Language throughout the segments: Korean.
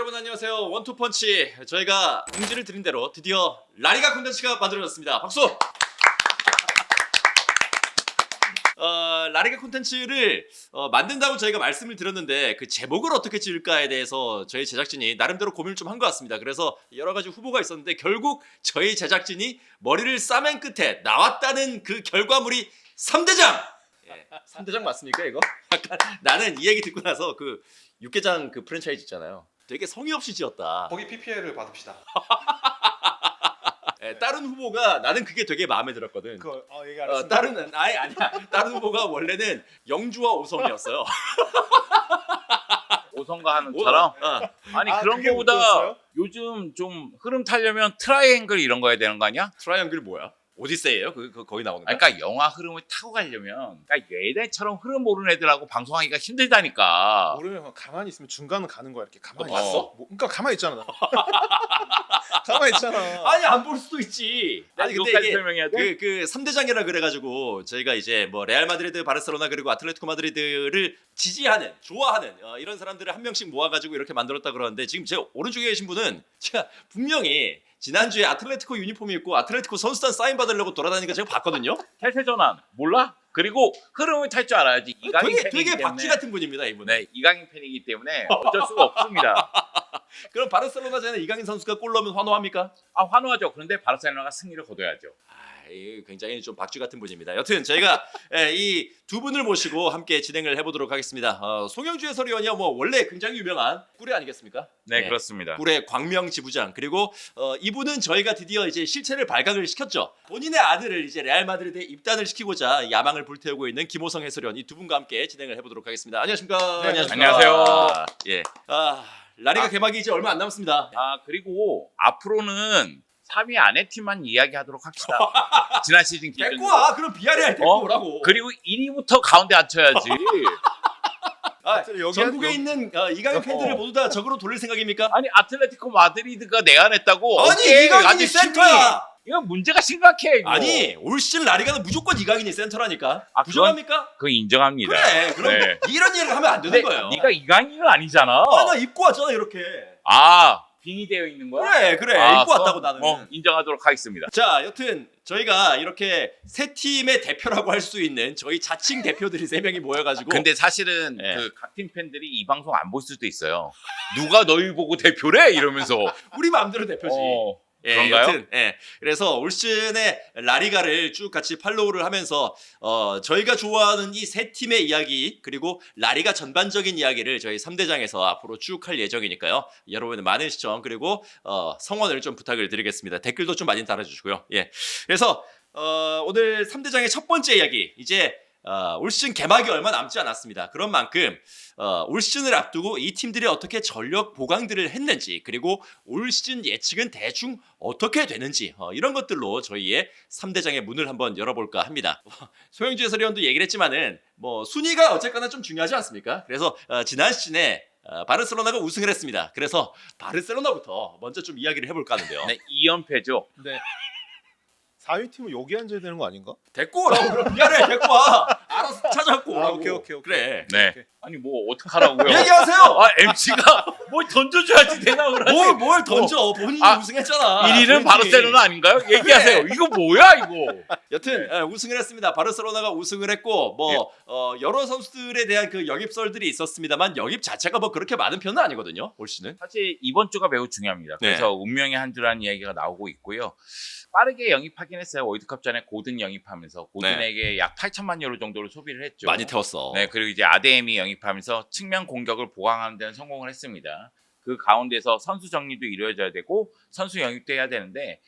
여러분 안녕하세요. 원투펀치. 저희가 공지를 드린 대로 드디어 라리가 콘텐츠가 만들어졌습니다. 박수! 라리가 콘텐츠를 만든다고 저희가 말씀을 드렸는데 그 제목을 어떻게 지을까에 대해서 저희 제작진이 나름대로 고민을 좀 한 것 같습니다. 그래서 여러 가지 후보가 있었는데 결국 저희 제작진이 머리를 싸맨 끝에 나왔다는 그 결과물이 3대장! 예, 3대장 맞습니까 이거? 약간 나는 이 얘기 듣고 나서 그 육개장 그 프랜차이즈 있잖아요. 되게 성의 없이 지었다. 거기 PPL을 받읍시다. 예, 다른 후보가 나는 그게 되게 마음에 들었거든. 그거 얘기하겠습니다. 다른 아니야. 다른 후보가 원래는 영주와 오성이었어요. 오성과 하는처럼 아니 그런 그게 거보다 목표였어요? 요즘 좀 흐름 타려면 트라이앵글 이런 거 해야 되는 거 아니야? 트라이앵글이 뭐야? 오디세이예요? 그 거기 나오는 거? 그러니까 영화 흐름을 타고 가려면 그러니까 얘네처럼 흐름 모르는 애들하고 방송하기가 힘들다니까. 모르면 가만히 있으면 중간은 가는 거야 이렇게 가만히 너 봤어? 있어. 그러니까 가만히 있잖아. 나. 가만히 있잖아. 아니 안 볼 수도 있지. 아니 근데 이거까지 이게 설명해야 돼? 그 3대장이라 그래가지고 저희가 이제 뭐 레알 마드리드, 바르셀로나 그리고 아틀레티코 마드리드를 지지하는, 좋아하는 이런 사람들을 한 명씩 모아가지고 이렇게 만들었다 그러는데 지금 제 오른쪽에 계신 분은 제가 분명히 지난주에 아틀레티코 유니폼 입고 아틀레티코 선수단 사인 받으려고 돌아다니는 거 제가 봤거든요. 태세 전환 몰라? 그리고 흐름을 탈 줄 알아야지. 이강인 되게 팬이기 때문에. 박쥐 같은 분입니다 이분. 네, 이강인 팬이기 때문에 어쩔 수가 없습니다. 그럼 바르셀로나전에 이강인 선수가 골 넣으면 환호합니까? 아 환호하죠. 그런데 바르셀로나가 승리를 거둬야죠. 굉장히 좀 박쥐 같은 분입니다. 여튼 저희가 이 두 분을 모시고 함께 진행을 해보도록 하겠습니다. 송영주 해설위원이 뭐 원래 굉장히 유명한 꿀에 아니겠습니까? 네, 그렇습니다. 꿀의 광명 지부장 그리고 이분은 저희가 드디어 이제 실체를 발각을 시켰죠. 본인의 아들을 이제 레알 마드리드에 입단을 시키고자 야망을 불태우고 있는 김호성 해설위원 이 두 분과 함께 진행을 해보도록 하겠습니다. 안녕하십니까? 네, 안녕하세요. 예. 라리가 개막이 이제 얼마 안 남았습니다. 그리고 앞으로는 3위 안에 팀만 이야기하도록 합시다. 지난 시즌 기준으로. 데리고 와. 그럼 비아레알 데리고 오라고. 그리고 1위부터 가운데 앉혀야지. 여기 전국에 여기- 있는 이강인 팬들을 모두 다 적으로 돌릴 생각입니까? 아니 아틀레티코 마드리드가 내한했다고. 아니 오케이, 이강인이 아주 센터야. 이거 문제가 심각해. 이거. 아니 올 시즌 라리가는 무조건 이강인이 센터라니까. 아, 부정합니까? 그거 인정합니다. 그래. 그럼 네. 이런 얘기를 하면 안 되는 근데 거예요. 네가 이강인은 아니잖아. 나 입고 왔잖아 이렇게. 빙이 되어 있는 거야? 그래 입고 왔다고 나는. 인정하도록 하겠습니다. 자, 여튼 저희가 이렇게 세 팀의 대표라고 할 수 있는 저희 자칭 대표들이 세 명이 모여가지고. 근데 사실은 네. 그 각 팀 팬들이 이 방송 안 볼 수도 있어요. 누가 너희 보고 대표래? 이러면서. 우리 마음대로 대표지. 그런가요? 여튼, 그래서 올 시즌의 라리가를 쭉 같이 팔로우를 하면서 저희가 좋아하는 이 세 팀의 이야기 그리고 라리가 전반적인 이야기를 저희 3대장에서 앞으로 쭉 할 예정이니까요. 여러분의 많은 시청 그리고 성원을 좀 부탁을 드리겠습니다. 댓글도 좀 많이 달아주시고요. 예. 그래서 오늘 3대장의 첫 번째 이야기 이제 올 시즌 개막이 얼마 남지 않았습니다. 그런 만큼 올 시즌을 앞두고 이 팀들이 어떻게 전력 보강들을 했는지 그리고 올 시즌 예측은 대충 어떻게 되는지 이런 것들로 저희의 3대장의 문을 한번 열어볼까 합니다. 소영주 해설위원도 얘기를 했지만은 뭐 순위가 어쨌거나 좀 중요하지 않습니까? 그래서 지난 시즌에 바르셀로나가 우승을 했습니다. 그래서 바르셀로나부터 먼저 좀 이야기를 해볼까 하는데요. 네, 2연패죠. 네. 4위 팀은 여기 앉아야 되는 거 아닌가? 데리고 오라고 그럼 미안해 데리고 와. 알아서 찾아갖고 오라고. 오케이. 그래. 네. 오케이. 아니 뭐 어떡하라고요? 얘기하세요. MC가 뭘 던져줘야지 대답을 하지. 뭘 던져? 본인이 우승했잖아. 1위는 본인이. 바르셀로나 아닌가요? 얘기하세요. 이거 뭐야 이거? 여튼 우승을 했습니다. 바르셀로나가 우승을 했고 뭐 여러 선수들에 대한 그 영입설들이 있었습니다만 영입 자체가 뭐 그렇게 많은 편은 아니거든요. 올 시즌. 사실 이번 주가 매우 중요합니다. 그래서 운명의 한 주라는 이야기가 나오고 있고요. 빠르게 영입하긴 했어요. 월드컵 전에 고든 영입하면서 고든에게 약 8천만 유로 정도를 소비를 했죠. 많이 태웠어. 네, 그리고 이제 아데엠이 영입하면서 측면 공격을 보강하는 데는 성공을 했습니다. 그 가운데서 선수 정리도 이루어져야 되고 선수 영입도 해야 되는데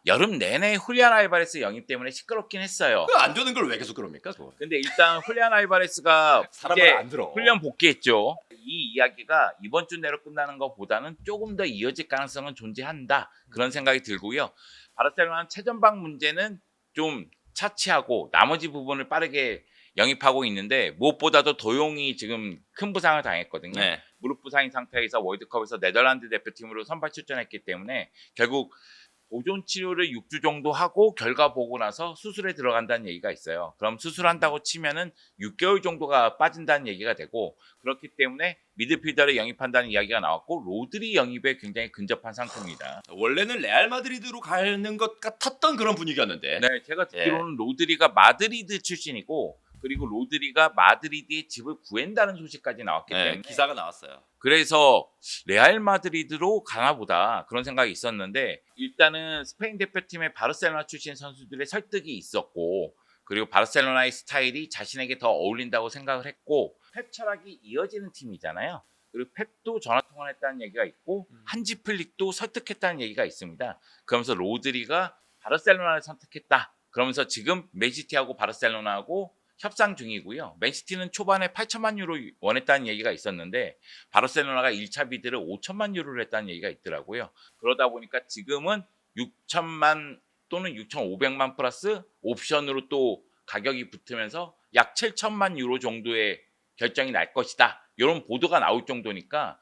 여름 내내 훌리안 알바레스 영입 때문에 시끄럽긴 했어요. 안 되는 걸 왜 계속 그럽니까? 그거? 근데 일단 훌리안 알바레스가 사람을 이제 안 들어. 훈련 복귀했죠. 이 이야기가 이번 주 내로 끝나는 것보다는 조금 더 이어질 가능성은 존재한다. 그런 생각이 들고요. 바르셀로나 최전방 문제는 좀 차치하고 나머지 부분을 빠르게 영입하고 있는데 무엇보다도 도용이 지금 큰 부상을 당했거든요. 네. 무릎 부상인 상태에서 월드컵에서 네덜란드 대표팀으로 선발 출전했기 때문에 결국 보존 치료를 6주 정도 하고 결과 보고 나서 수술에 들어간다는 얘기가 있어요. 그럼 수술한다고 치면은 6개월 정도가 빠진다는 얘기가 되고, 그렇기 때문에 미드필더를 영입한다는 이야기가 나왔고, 로드리 영입에 굉장히 근접한 상태입니다. 원래는 레알 마드리드로 가는 것 같았던 그런 분위기였는데. 네, 제가 듣기로는 로드리가 마드리드 출신이고, 그리고 로드리가 마드리드의 집을 구한다는 소식까지 나왔기 네, 때문에 기사가 나왔어요. 그래서 레알 마드리드로 가나 보다 그런 생각이 있었는데, 일단은 스페인 대표팀의 바르셀로나 출신 선수들의 설득이 있었고, 그리고 바르셀로나의 스타일이 자신에게 더 어울린다고 생각을 했고, 펩 철학이 이어지는 팀이잖아요. 그리고 펩도 전화통화를 했다는 얘기가 있고, 한지 플릭도 설득했다는 얘기가 있습니다. 그러면서 로드리가 바르셀로나를 선택했다. 그러면서 지금 맨시티하고 바르셀로나하고 협상 중이고요. 맨시티는 초반에 8천만 유로 원했다는 얘기가 있었는데, 바르셀로나가 1차 비드를 5천만 유로를 했다는 얘기가 있더라고요. 그러다 보니까 지금은 6천만 또는 6,500만 플러스 옵션으로 또 가격이 붙으면서 약 7천만 유로 정도의 결정이 날 것이다. 이런 보도가 나올 정도니까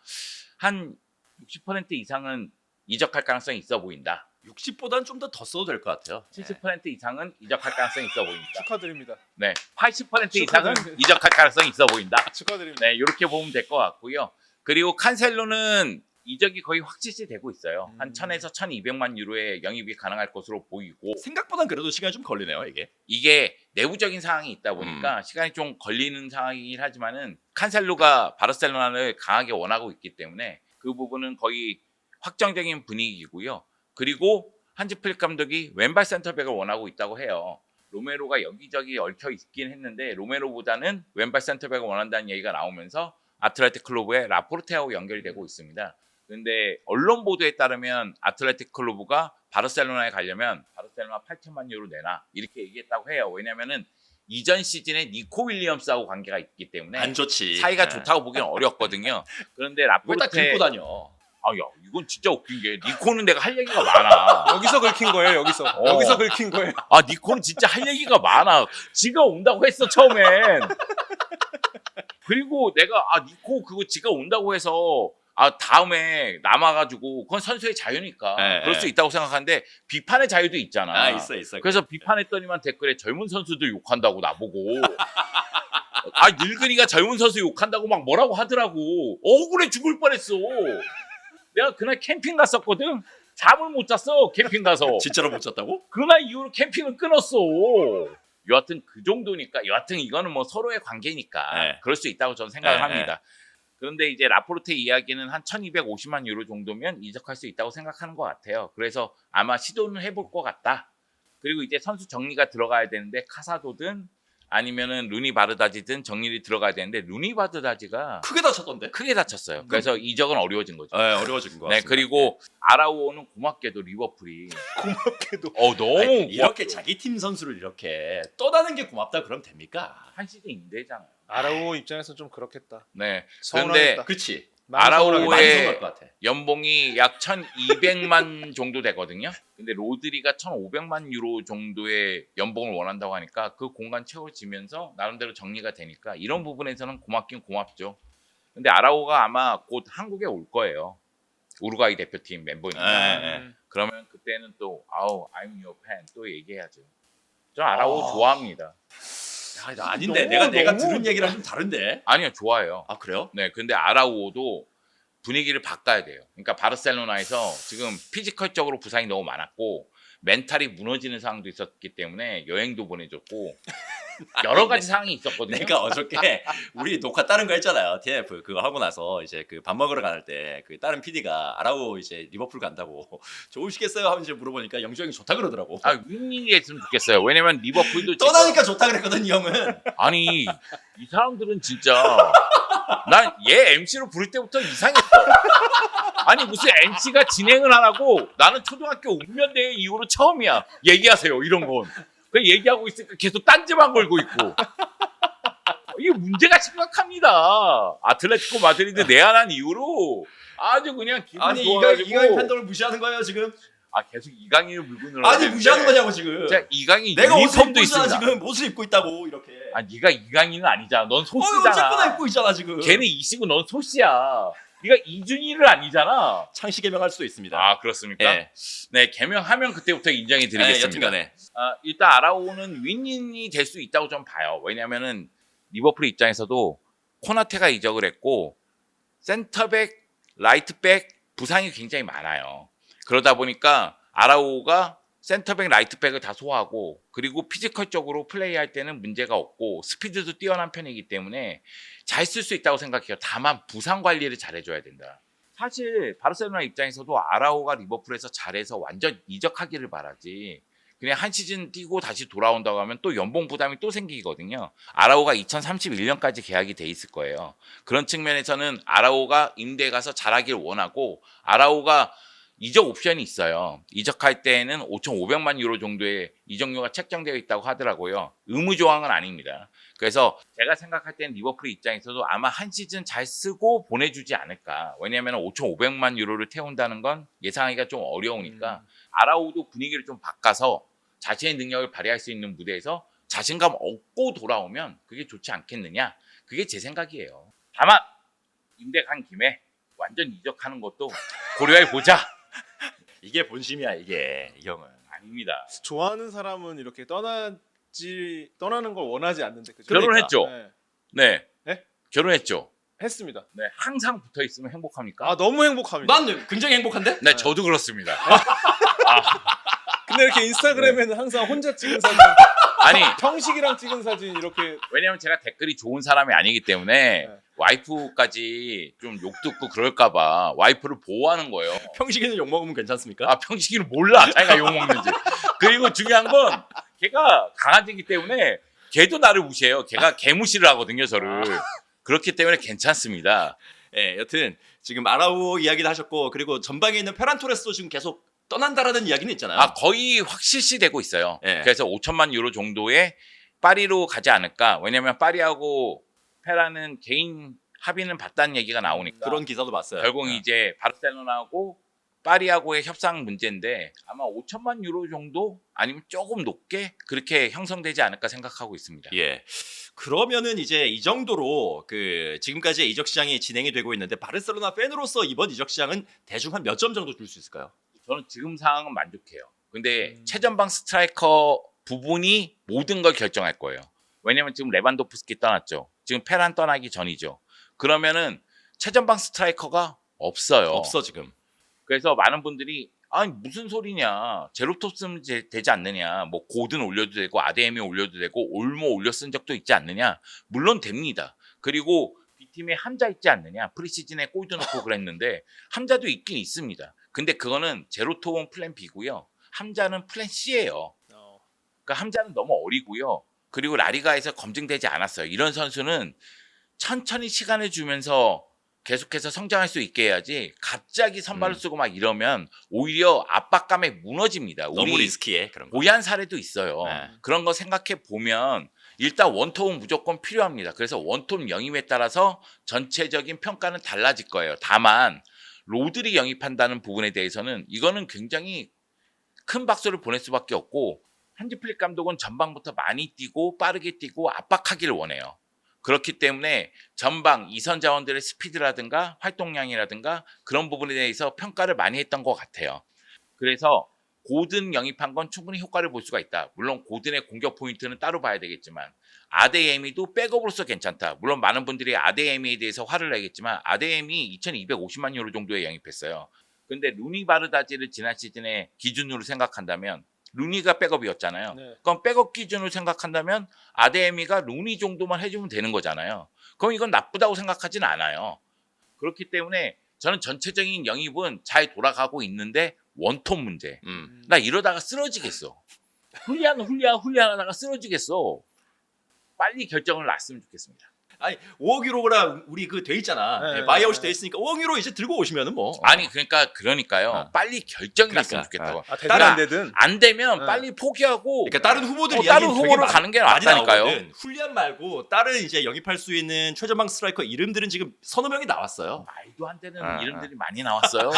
한 60% 이상은 이적할 가능성이 있어 보인다. 60보다는 좀 더 써도 될 것 같아요. 70% 이상은 이적할 가능성이 있어 보인다. 축하드립니다. 네, 80% 이상은 축하드립니다. 이적할 가능성이 있어 보인다. 축하드립니다. 네, 이렇게 보면 될 것 같고요. 그리고 칸셀로는 이적이 거의 확실시 되고 있어요. 한 1000에서 1200만 유로의 영입이 가능할 것으로 보이고, 생각보단 그래도 시간이 좀 걸리네요, 이게. 이게 내부적인 상황이 있다 보니까 시간이 좀 걸리는 상황이긴 하지만은, 칸셀로가 바르셀로나를 강하게 원하고 있기 때문에 그 부분은 거의 확정적인 분위기고요. 그리고 한지 플릭 감독이 왼발 센터백을 원하고 있다고 해요. 로메로가 여기저기 얽혀 있긴 했는데, 로메로보다는 왼발 센터백을 원한다는 얘기가 나오면서 아틀레틱 클로브의 라포르테하고 연결이 되고 있습니다. 근데 언론 보도에 따르면 아틀레틱 클로브가 바르셀로나에 가려면 바르셀로나 8천만 유로 내놔 이렇게 얘기했다고 해요. 왜냐면은 이전 시즌에 니코 윌리엄스하고 관계가 있기 때문에 안 좋지. 사이가 네. 좋다고 보기는 어렵거든요. 그런데 그걸 딱 라포르테, 긁고 다녀. 아, 야, 이건 진짜 웃긴 게, 니코는 내가 할 얘기가 많아. 여기서 긁힌 거예요. 여기서. 여기서 긁힌 거예요. 아, 니코는 진짜 할 얘기가 많아. 지가 온다고 했어, 처음엔. 그리고 내가, 니코 그거 지가 온다고 해서, 다음에 남아가지고, 그건 선수의 자유니까. 네, 그럴 네. 수 있다고 생각하는데, 비판의 자유도 있잖아. 있어. 그래서 비판했더니만 댓글에 젊은 선수들 욕한다고 나보고. 늙은이가 젊은 선수 욕한다고 막 뭐라고 하더라고. 억울해 죽을 뻔했어. 내가 그날 캠핑 갔었거든. 잠을 못 잤어, 캠핑 가서. 진짜로 못 잤다고? 그날 이후로 캠핑을 끊었어. 여하튼 그 정도니까, 여하튼 이거는 뭐 서로의 관계니까 네. 그럴 수 있다고 저는 생각을 네, 합니다. 그런데 이제 라포르테 이야기는 한 1250만 유로 정도면 이적할 수 있다고 생각하는 것 같아요. 그래서 아마 시도는 해볼 것 같다. 그리고 이제 선수 정리가 들어가야 되는데, 카사도든 아니면은 루니 바르다지든 정리를 들어가야 되는데, 루니 바르다지가 크게 다쳤던데? 크게 다쳤어요. 그래서 이적은 어려워진 거죠. 네, 어려워진 것 네, 같습니다. 그리고 아라우오는 고맙게도 리버풀이 고맙게도. 너무 아니, 이렇게 고맙죠. 자기 팀 선수를 이렇게 떠나는 게 고맙다 그러면 됩니까? 한 시즌 임대잖아요. 아라오 입장에서 좀 그렇겠다. 네. 그런데 서운하겠다. 그치? 아라오의 많이 서운할 것 같아. 연봉이 약 1200만 정도 되거든요. 근데 로드리가 1500만 유로 정도의 연봉을 원한다고 하니까 그 공간 채워지면서 나름대로 정리가 되니까 이런 부분에서는 고맙긴 고맙죠. 근데 아라오가 아마 곧 한국에 올 거예요. 우루과이 대표팀 멤버니까. 네. 그러면 그때는 또 I'm your fan 또 얘기해야죠. 저 아라오 아. 좋아합니다. 야, 아닌데 너무, 내가 너무- 들은 얘기랑 좀 다른데. 아니요, 좋아요. 아 그래요? 네, 근데 아라우오도 분위기를 바꿔야 돼요. 그러니까 바르셀로나에서 지금 피지컬적으로 부상이 너무 많았고 멘탈이 무너지는 상황도 있었기 때문에 여행도 보내줬고 여러 가지 상황이 있었거든요. 내가 어저께 우리 녹화 다른 거 했잖아요. TNF 그거 하고 나서 이제 그 밥 먹으러 갈 때 그 다른 PD가 아라오 이제 리버풀 간다고 좋으시겠어요? 하면서 물어보니까 영주 형이 좋다 그러더라고. 윈닝이 했으면 좋겠어요. 왜냐면 리버풀도 떠나니까 좋다 그랬거든 이 형은. 아니 이 사람들은 진짜 난 얘 MC로 부를 때부터 이상했어. 아니 무슨 MC가 진행을 하라고. 나는 초등학교 운면대회 이후로 처음이야. 얘기하세요 이런 건. 그 얘기하고 있으니까 계속 딴지만 걸고 있고. 이게 문제가 심각합니다. 아틀레티코 마드리드 내한한 이후로 아주 그냥 기분 아니 좋아가지고. 이강인 팬덤을 무시하는 거예요 지금? 계속 이강인을 물고 늘어나. 아니 무시하는 거냐고 지금. 자 이강인 내가 옷을 유니폼도 입고 있잖아 있습니다. 지금 옷을 입고 있다고 이렇게. 네가 이강인은 아니잖아. 넌 어쨌거나 소씨잖아. 입고 있잖아 지금. 걔는 이시고 넌 소씨야. 네가 이준희를 아니잖아. 창시 개명할 수도 있습니다. 아 그렇습니까? 예. 네 개명하면 그때부터 인정이 예, 드리겠습니다. 여튼간에 일단 아라오는 윈윈이 될 수 있다고 좀 봐요. 왜냐하면은 리버풀 입장에서도 코나테가 이적을 했고 센터백, 라이트백 부상이 굉장히 많아요. 그러다 보니까 아라오가 센터백, 라이트백을 다 소화하고 그리고 피지컬적으로 플레이할 때는 문제가 없고 스피드도 뛰어난 편이기 때문에 잘 쓸 수 있다고 생각해요. 다만 부상 관리를 잘해줘야 된다. 사실 바르셀로나 입장에서도 아라오가 리버풀에서 잘해서 완전 이적하기를 바라지 그냥 한 시즌 뛰고 다시 돌아온다고 하면 또 연봉 부담이 또 생기거든요. 아라오가 2031년까지 계약이 돼 있을 거예요. 그런 측면에서는 아라오가 임대에 가서 잘하길 원하고 아라오가 이적 옵션이 있어요. 이적할 때에는 5,500만 유로 정도의 이적료가 책정되어 있다고 하더라고요. 의무 조항은 아닙니다. 그래서 제가 생각할 때는 리버풀 입장에서도 아마 한 시즌 잘 쓰고 보내주지 않을까. 왜냐하면 5,500만 유로를 태운다는 건 예상하기가 좀 어려우니까 아라오도 분위기를 좀 바꿔서 자신의 능력을 발휘할 수 있는 무대에서 자신감 얻고 돌아오면 그게 좋지 않겠느냐. 그게 제 생각이에요. 다만 임대 간 김에 완전 이적하는 것도 고려해 보자. 이게 본심이야 이게 이 형은. 아닙니다. 좋아하는 사람은 이렇게 떠나는 걸 원하지 않는데 그죠? 결혼했죠? 네. 네. 네? 결혼했죠. 했습니다. 네. 항상 붙어 있으면 행복합니까? 아 너무 행복합니다. 난 굉장히 행복한데? 네, 저도 그렇습니다. 근데 이렇게 인스타그램에는 항상 혼자 찍은 사진, 아니, 형식이랑 찍은 사진 이렇게 왜냐면 제가 댓글이 좋은 사람이 아니기 때문에 네. 와이프까지 좀 욕 듣고 그럴까봐 와이프를 보호하는 거예요. 평식이는 욕 먹으면 괜찮습니까? 아, 평식이는 몰라. 자기가 욕 먹는지. 그리고 중요한 건 걔가 강아지이기 때문에 걔도 나를 무시해요. 걔가 개무시를 하거든요, 저를. 그렇기 때문에 괜찮습니다. 예, 여튼 지금 아라오 이야기도 하셨고 그리고 전방에 있는 페란 토레스도 지금 계속 떠난다라는 이야기는 있잖아요. 아, 거의 확실시되고 있어요. 예. 그래서 5천만 유로 정도의 파리로 가지 않을까. 왜냐면 파리하고 페라는 개인 합의는 봤다는 얘기가 나오니까. 그런 기사도 봤어요. 결국 예. 이제 바르셀로나하고 파리하고의 협상 문제인데 아마 5천만 유로 정도 아니면 조금 높게 그렇게 형성되지 않을까 생각하고 있습니다. 예. 그러면은 이제 이 정도로 그 지금까지의 이적 시장이 진행이 되고 있는데 바르셀로나 팬으로서 이번 이적 시장은 대충 한 몇 점 정도 줄 수 있을까요? 저는 지금 상황은 만족해요. 근데 최전방 스트라이커 부분이 모든 걸 결정할 거예요. 왜냐면 지금 레반도프스키 떠났죠. 지금 페란 떠나기 전이죠. 그러면은 최전방 스트라이커가 없어요. 없어 지금. 그래서 많은 분들이 아니 무슨 소리냐 제로톱 쓰면 되지 않느냐 뭐 고든 올려도 되고 아데미 올려도 되고 올모 올려 쓴 적도 있지 않느냐 물론 됩니다. 그리고 B팀에 함자 있지 않느냐 프리시즌에 골도 넣고 그랬는데 함자도 있긴 있습니다. 근데 그거는 제로톱은 플랜 B고요. 함자는 플랜 C예요. 그러니까 함자는 너무 어리고요. 그리고 라리가에서 검증되지 않았어요. 이런 선수는 천천히 시간을 주면서 계속해서 성장할 수 있게 해야지 갑자기 선발을 쓰고 막 이러면 오히려 압박감에 무너집니다. 너무 우리 리스키해 그런 거. 고얀 사례도 있어요. 네. 그런 거 생각해 보면 일단 원톱은 무조건 필요합니다. 그래서 원톱 영입에 따라서 전체적인 평가는 달라질 거예요. 다만 로드리 영입한다는 부분에 대해서는 이거는 굉장히 큰 박수를 보낼 수밖에 없고 한지 플릭 감독은 전방부터 많이 뛰고 빠르게 뛰고 압박하기를 원해요. 그렇기 때문에 전방 이선 자원들의 스피드라든가 활동량이라든가 그런 부분에 대해서 평가를 많이 했던 것 같아요. 그래서 고든 영입한 건 충분히 효과를 볼 수가 있다. 물론 고든의 공격 포인트는 따로 봐야 되겠지만 아데에미도 백업으로서 괜찮다. 물론 많은 분들이 아데에미에 대해서 화를 내겠지만 아데에미 2,250만 유로 정도에 영입했어요. 근데 루니 바르다지를 지난 시즌에 기준으로 생각한다면 루니가 백업이었잖아요. 네. 그럼 백업 기준으로 생각한다면 아데미가 루니 정도만 해주면 되는 거잖아요. 그럼 이건 나쁘다고 생각하진 않아요. 그렇기 때문에 저는 전체적인 영입은 잘 돌아가고 있는데 원톱 문제. 나 이러다가 쓰러지겠어. 훌리안 하다가 쓰러지겠어. 빨리 결정을 놨으면 좋겠습니다. 아니 5억 유로라 우리 그 돼 있잖아. 네, 바이아웃이 네. 돼 있으니까 5억 유로 이제 들고 오시면은 뭐. 아니 그러니까요. 어. 빨리 결정이 그러니까. 났으면 좋겠다고. 되든 그러니까 안 되든 안 되면 네. 빨리 포기하고 그러니까 다른 후보들 이야기 다른 후보로 가는 게 낫다니까요. 훌리안 말고 다른 이제 영입할 수 있는 최전방 스트라이커 이름들은 지금 서너 명이 나왔어요. 말도 안 되는 아, 이름들이 많이 나왔어요.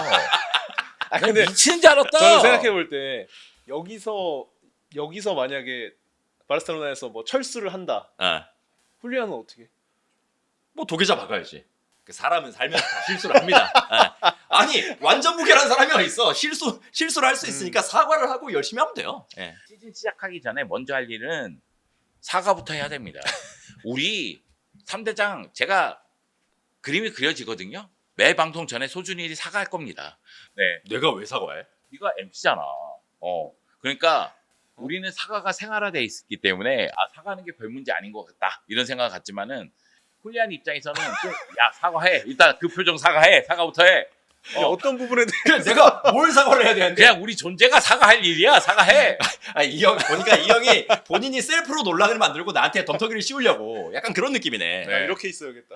아 근데 미치는 줄 알았다. 저는 생각해 볼 때 여기서 만약에 바르셀로나에서 뭐 철수를 한다. 아. 훌리안은 어떻게? 뭐 도계자 박아야지. 그 사람은 살면서 다 실수를 합니다. 예. 아니 완전 무결한 사람이 어디 있어? 실수를 할 수 있으니까 사과를 하고 열심히 하면 돼요. 예. 시즌 시작하기 전에 먼저 할 일은 사과부터 해야 됩니다. 우리 3대장 제가 그림이 그려지거든요. 매 방송 전에 소준일이 사과할 겁니다. 네, 내가 왜 사과해? 네가 MC잖아. 그러니까 우리는 사과가 생활화돼 있기 때문에 사과하는 게 별 문제 아닌 것 같다 이런 생각을 갖지만은 훌리한 입장에서는 좀 야 사과해 일단 그 표정 사과해 사과부터 해. 어떤 부분에 대해 그래, 내가 뭘 사과를 해야 되는데? 그냥 우리 존재가 사과할 일이야 사과해. 이 형 보니까 이 형이 본인이 셀프로 논란을 만들고 나한테 덤터기를 씌우려고 약간 그런 느낌이네. 네. 이렇게 있어야겠다.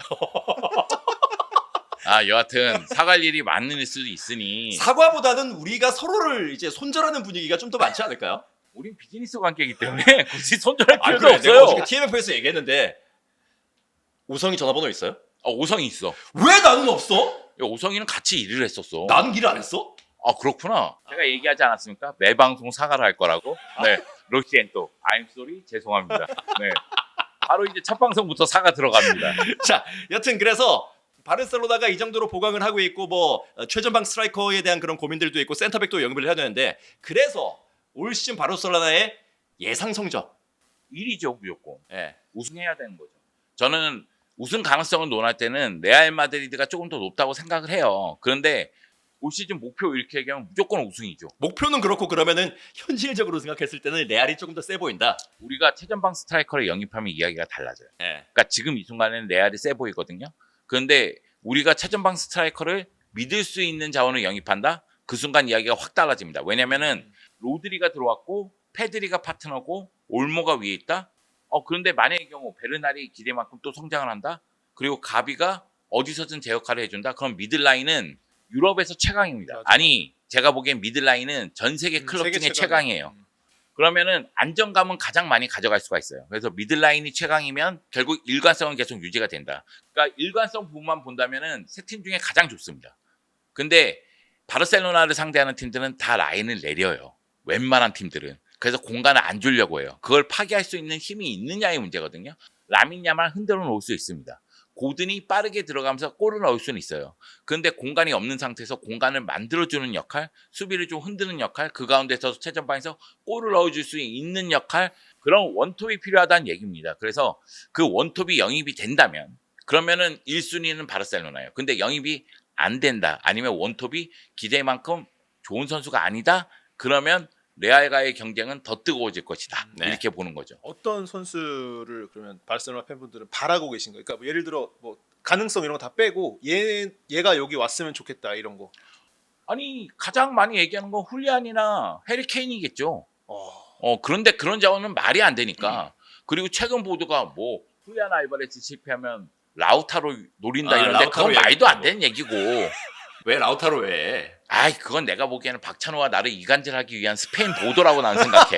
여하튼 사과할 일이 많을 수도 있으니 사과보다는 우리가 서로를 이제 손절하는 분위기가 좀 더 많지 않을까요? 우린 비즈니스 관계이기 때문에 굳이 손절할 아 필요도 그래, 내가 없어요. 어저께 TMF에서 얘기했는데 우성이 전화번호 있어요? 오성이 있어. 왜 나는 없어? 오성이는 같이 일을 했었어. 나는 일 안 했어? 그렇구나. 제가 얘기하지 않았습니까? 매 방송 사과를 할 거라고. 네, 로시엔또 I'm sorry 죄송합니다. 네, 바로 이제 첫 방송부터 사과 들어갑니다. 자, 여튼 그래서 바르셀로나가 이 정도로 보강을 하고 있고 뭐 최전방 스트라이커에 대한 그런 고민들도 있고 센터백도 영입을 해야 되는데 그래서 올 시즌 바르셀로나의 예상 성적 1위죠 무조건. 예. 우승해야 되는 거죠. 저는 우승 가능성을 논할 때는 레알 마드리드가 조금 더 높다고 생각을 해요. 그런데 올 시즌 목표 이렇게 얘기하면 무조건 우승이죠. 목표는 그렇고 그러면은 현실적으로 생각했을 때는 레알이 조금 더 세 보인다. 우리가 최전방 스트라이커를 영입하면 이야기가 달라져요. 예. 그러니까 지금 이 순간에는 레알이 세 보이거든요. 그런데 우리가 최전방 스트라이커를 믿을 수 있는 자원을 영입한다? 그 순간 이야기가 확 달라집니다. 왜냐면은 로드리가 들어왔고 페드리가 파트너고 올모가 위에 있다? 그런데 만약의 경우 베르날이 기대만큼 또 성장을 한다? 그리고 가비가 어디서든 제 역할을 해준다? 그럼 미들라인은 유럽에서 최강입니다. 맞아. 아니 제가 보기엔 미들라인은 전 세계 클럽 세계 중에 최강. 최강이에요. 그러면은 안정감은 가장 많이 가져갈 수가 있어요. 그래서 미들라인이 최강이면 결국 일관성은 계속 유지가 된다. 그러니까 일관성 부분만 본다면은 세 팀 중에 가장 좋습니다. 근데 바르셀로나를 상대하는 팀들은 다 라인을 내려요. 웬만한 팀들은. 그래서 공간을 안 주려고 해요. 그걸 파괴할 수 있는 힘이 있느냐의 문제거든요. 라민 야말 흔들어 놓을 수 있습니다. 고든이 빠르게 들어가면서 골을 넣을 수는 있어요. 그런데 공간이 없는 상태에서 공간을 만들어주는 역할, 수비를 좀 흔드는 역할, 그 가운데서 최전방에서 골을 넣어줄 수 있는 역할, 그런 원톱이 필요하다는 얘기입니다. 그래서 그 원톱이 영입이 된다면 그러면은 1순위는 바르셀로나예요. 근데 영입이 안 된다. 아니면 원톱이 기대만큼 좋은 선수가 아니다. 그러면 레알과의 경쟁은 더 뜨거워질 것이다. 네. 이렇게 보는 거죠. 어떤 선수를 그러면 바르셀로나 팬분들은 바라고 계신 거예요? 그러니까 뭐 예를 들어 뭐 가능성 이런 거 다 빼고 얘가 여기 왔으면 좋겠다 이런 거. 아니 가장 많이 얘기하는 건 훌리안이나 해리 케인이겠죠. 어. 그런데 그런 자원은 말이 안 되니까. 그리고 최근 보도가 뭐 훌리안 알바레스 실패하면 라우타로 노린다 이런데 라우타로 그건 말도 안 되는 얘기고. 왜 라우타로 왜? 그건 내가 보기에는 박찬호와 나를 이간질하기 위한 스페인 보도라고 나는 생각해.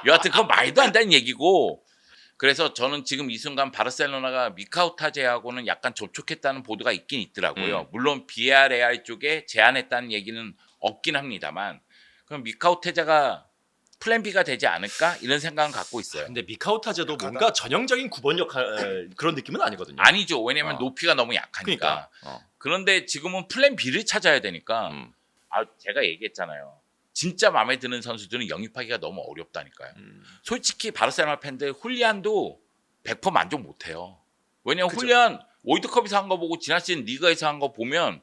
여하튼 그건 말도 안 되는 얘기고. 그래서 저는 지금 이 순간 바르셀로나가 미카우타제하고는 약간 접촉했다는 보도가 있긴 있더라고요. 물론 비아레알 쪽에 제안했다는 얘기는 없긴 합니다만 그럼 미카우타제가 플랜 B가 되지 않을까 이런 생각은 갖고 있어요. 근데 미카우타제도 약하다. 뭔가 전형적인 9번 역할 그런 느낌은 아니거든요. 아니죠. 왜냐면 어. 높이가 너무 약하니까. 그러니까. 그런데 지금은 플랜 B를 찾아야 되니까 제가 얘기했잖아요. 진짜 마음에 드는 선수들은 영입하기가 너무 어렵다니까요. 솔직히 바르셀로나 팬들 훌리안도 100% 만족 못해요. 왜냐면 그죠. 훌리안 월드컵에서 한 거 보고 지난 시즌 리그에서 한 거 보면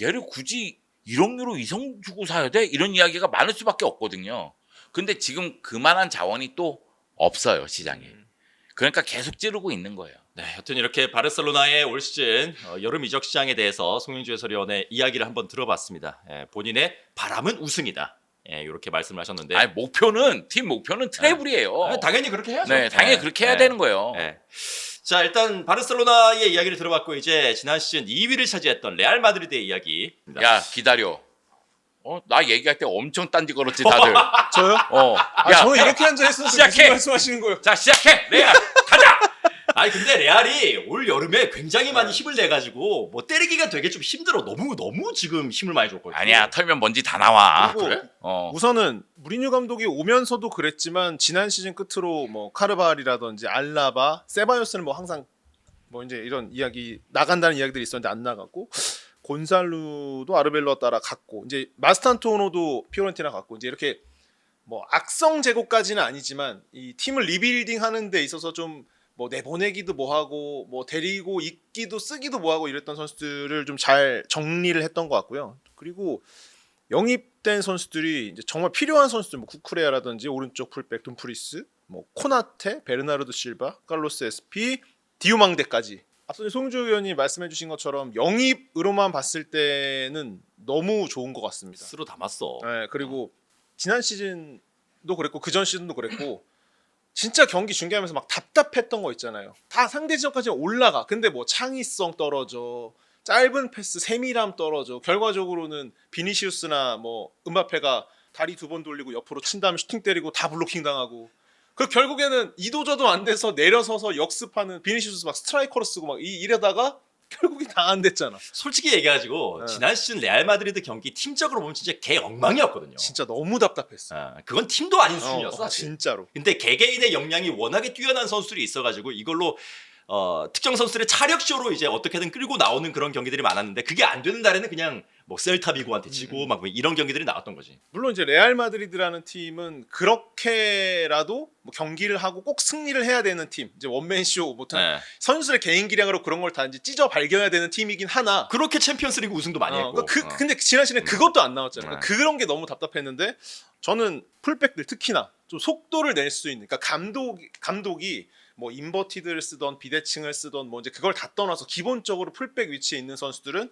얘를 굳이 1억 유로 이상 주고 사야 돼? 이런 이야기가 많을 수밖에 없거든요. 근데 지금 그만한 자원이 또 없어요 시장에. 그러니까 계속 찌르고 있는 거예요. 네, 여튼 이렇게 바르셀로나의 올 시즌 여름 이적 시장에 대해서 송영주 해설위원의 이야기를 한번 들어봤습니다. 본인의 바람은 우승이다. 이렇게 말씀을 하셨는데 팀 목표는 트래블이에요. 당연히 그렇게 해야죠. 네, 당연히 그렇게 해야 되는 거예요. 자, 일단 바르셀로나의 이야기를 들어봤고 이제 지난 시즌 2위를 차지했던 레알 마드리드의 이야기입니다. 야 기다려. 나 얘기할 때 엄청 딴지 걸었지 다들. 저요? 야, 저는 이렇게 앉아 있었는데 시작해. 무슨 말씀하시는 거예요? 자 시작해. 레알 가자. 아니 근데 레알이 올 여름에 굉장히 많이 힘을 내 가지고 뭐 때리기가 되게 좀 힘들어. 너무 지금 힘을 많이 줬거든요. 아니야 털면 먼지 다 나와. 그리고 그래? 우선은 무리뉴 감독이 오면서도 그랬지만 지난 시즌 끝으로 뭐 카르발이라든지 알라바, 세바요스는 뭐 항상 뭐 이제 이런 이야기 나간다는 이야기들이 있었는데 안 나갔고 곤살루도 아르벨로와 따라 갔고 이제 마스탄토노도 피오렌티나 갔고 이제 이렇게 뭐 악성 제고까지는 아니지만 이 팀을 리빌딩 하는 데 있어서 좀 뭐 내보내기도 뭐하고 뭐 데리고 있기도 쓰기도 뭐하고 이랬던 선수들을 좀 잘 정리를 했던 것 같고요. 그리고 영입된 선수들이 이제 정말 필요한 선수들 뭐 쿠쿠레아라든지 오른쪽 풀백 둠프리스 뭐 코나테 베르나르도 실바 칼로스 SP 디오망데까지 앞서 송주 의원이 말씀해주신 것처럼 영입으로만 봤을 때는 너무 좋은 것 같습니다. 스스로 담았어. 네, 그리고 지난 시즌도 그랬고 그전 시즌도 그랬고 진짜 경기 중계하면서 막 답답했던 거 있잖아요. 다 상대 지역까지 올라가. 근데 뭐 창의성 떨어져. 짧은 패스 세밀함 떨어져. 결과적으로는 비니시우스나 뭐 음바페가 다리 2번 돌리고 옆으로 친 다음에 슈팅 때리고 다 블로킹 당하고. 그 결국에는 이도저도 안 돼서 내려서서 역습하는 비니시우스 막 스트라이커로 쓰고 막 이러다가 결국에 다 안 됐잖아. 솔직히 얘기해가지고 네. 지난 시즌 레알 마드리드 경기 팀적으로 보면 진짜 개 엉망이었거든요. 진짜 너무 답답했어. 그건 팀도 아닌 수준이었어. 사실. 진짜로. 근데 개개인의 역량이 워낙에 뛰어난 선수들이 있어가지고 이걸로 특정 선수들의 차력쇼로 이제 어떻게든 끌고 나오는 그런 경기들이 많았는데 그게 안 되는 날에는 그냥 뭐 셀타비고한테 치고 막뭐 이런 경기들이 나왔던 거지. 물론 이제 레알 마드리드라는 팀은 그렇게라도 뭐 경기를 하고 꼭 승리를 해야 되는 팀. 이제 원맨쇼 뭐 네. 선수들의 개인 기량으로 그런 걸 다 이제 찢어 발견해야 되는 팀이긴 하나. 그렇게 챔피언스리그 우승도 많이 했고. 근데 지난 시즌에 그것도 안 나왔잖아요. 네. 그런 게 너무 답답했는데 저는 풀백들 특히나 좀 속도를 낼 수 있는. 그러니까 감독이 뭐 인버티드를 쓰던 비대칭을 쓰던 뭐 이제 그걸 다 떠나서 기본적으로 풀백 위치에 있는 선수들은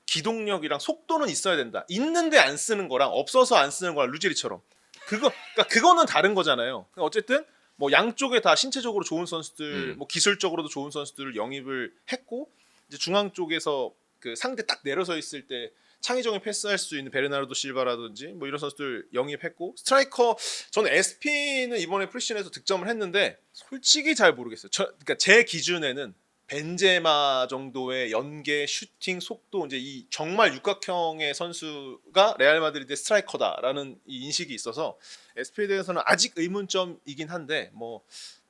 기동력이랑 속도는 있어야 된다. 있는데 안 쓰는 거랑 없어서 안 쓰는 거랑 루제리처럼 그러니까 그거는 다른 거잖아요. 그러니까 어쨌든 뭐 양쪽에 다 신체적으로 좋은 선수들, 뭐 기술적으로도 좋은 선수들을 영입을 했고 이제 중앙 쪽에서 그 상대 딱 내려서 있을 때 창의적인 패스할 수 있는 베르나르도 실바라든지 뭐 이런 선수들 영입했고 스트라이커 저는 SP는 이번에 프리시즌에서 득점을 했는데 솔직히 잘 모르겠어요. 그러니까 제 기준에는 벤제마 정도의 연계, 슈팅, 속도 이제 이 정말 육각형의 선수가 레알 마드리드의 스트라이커다라는 이 인식이 있어서 SP에 대해서는 아직 의문점이긴 한데 뭐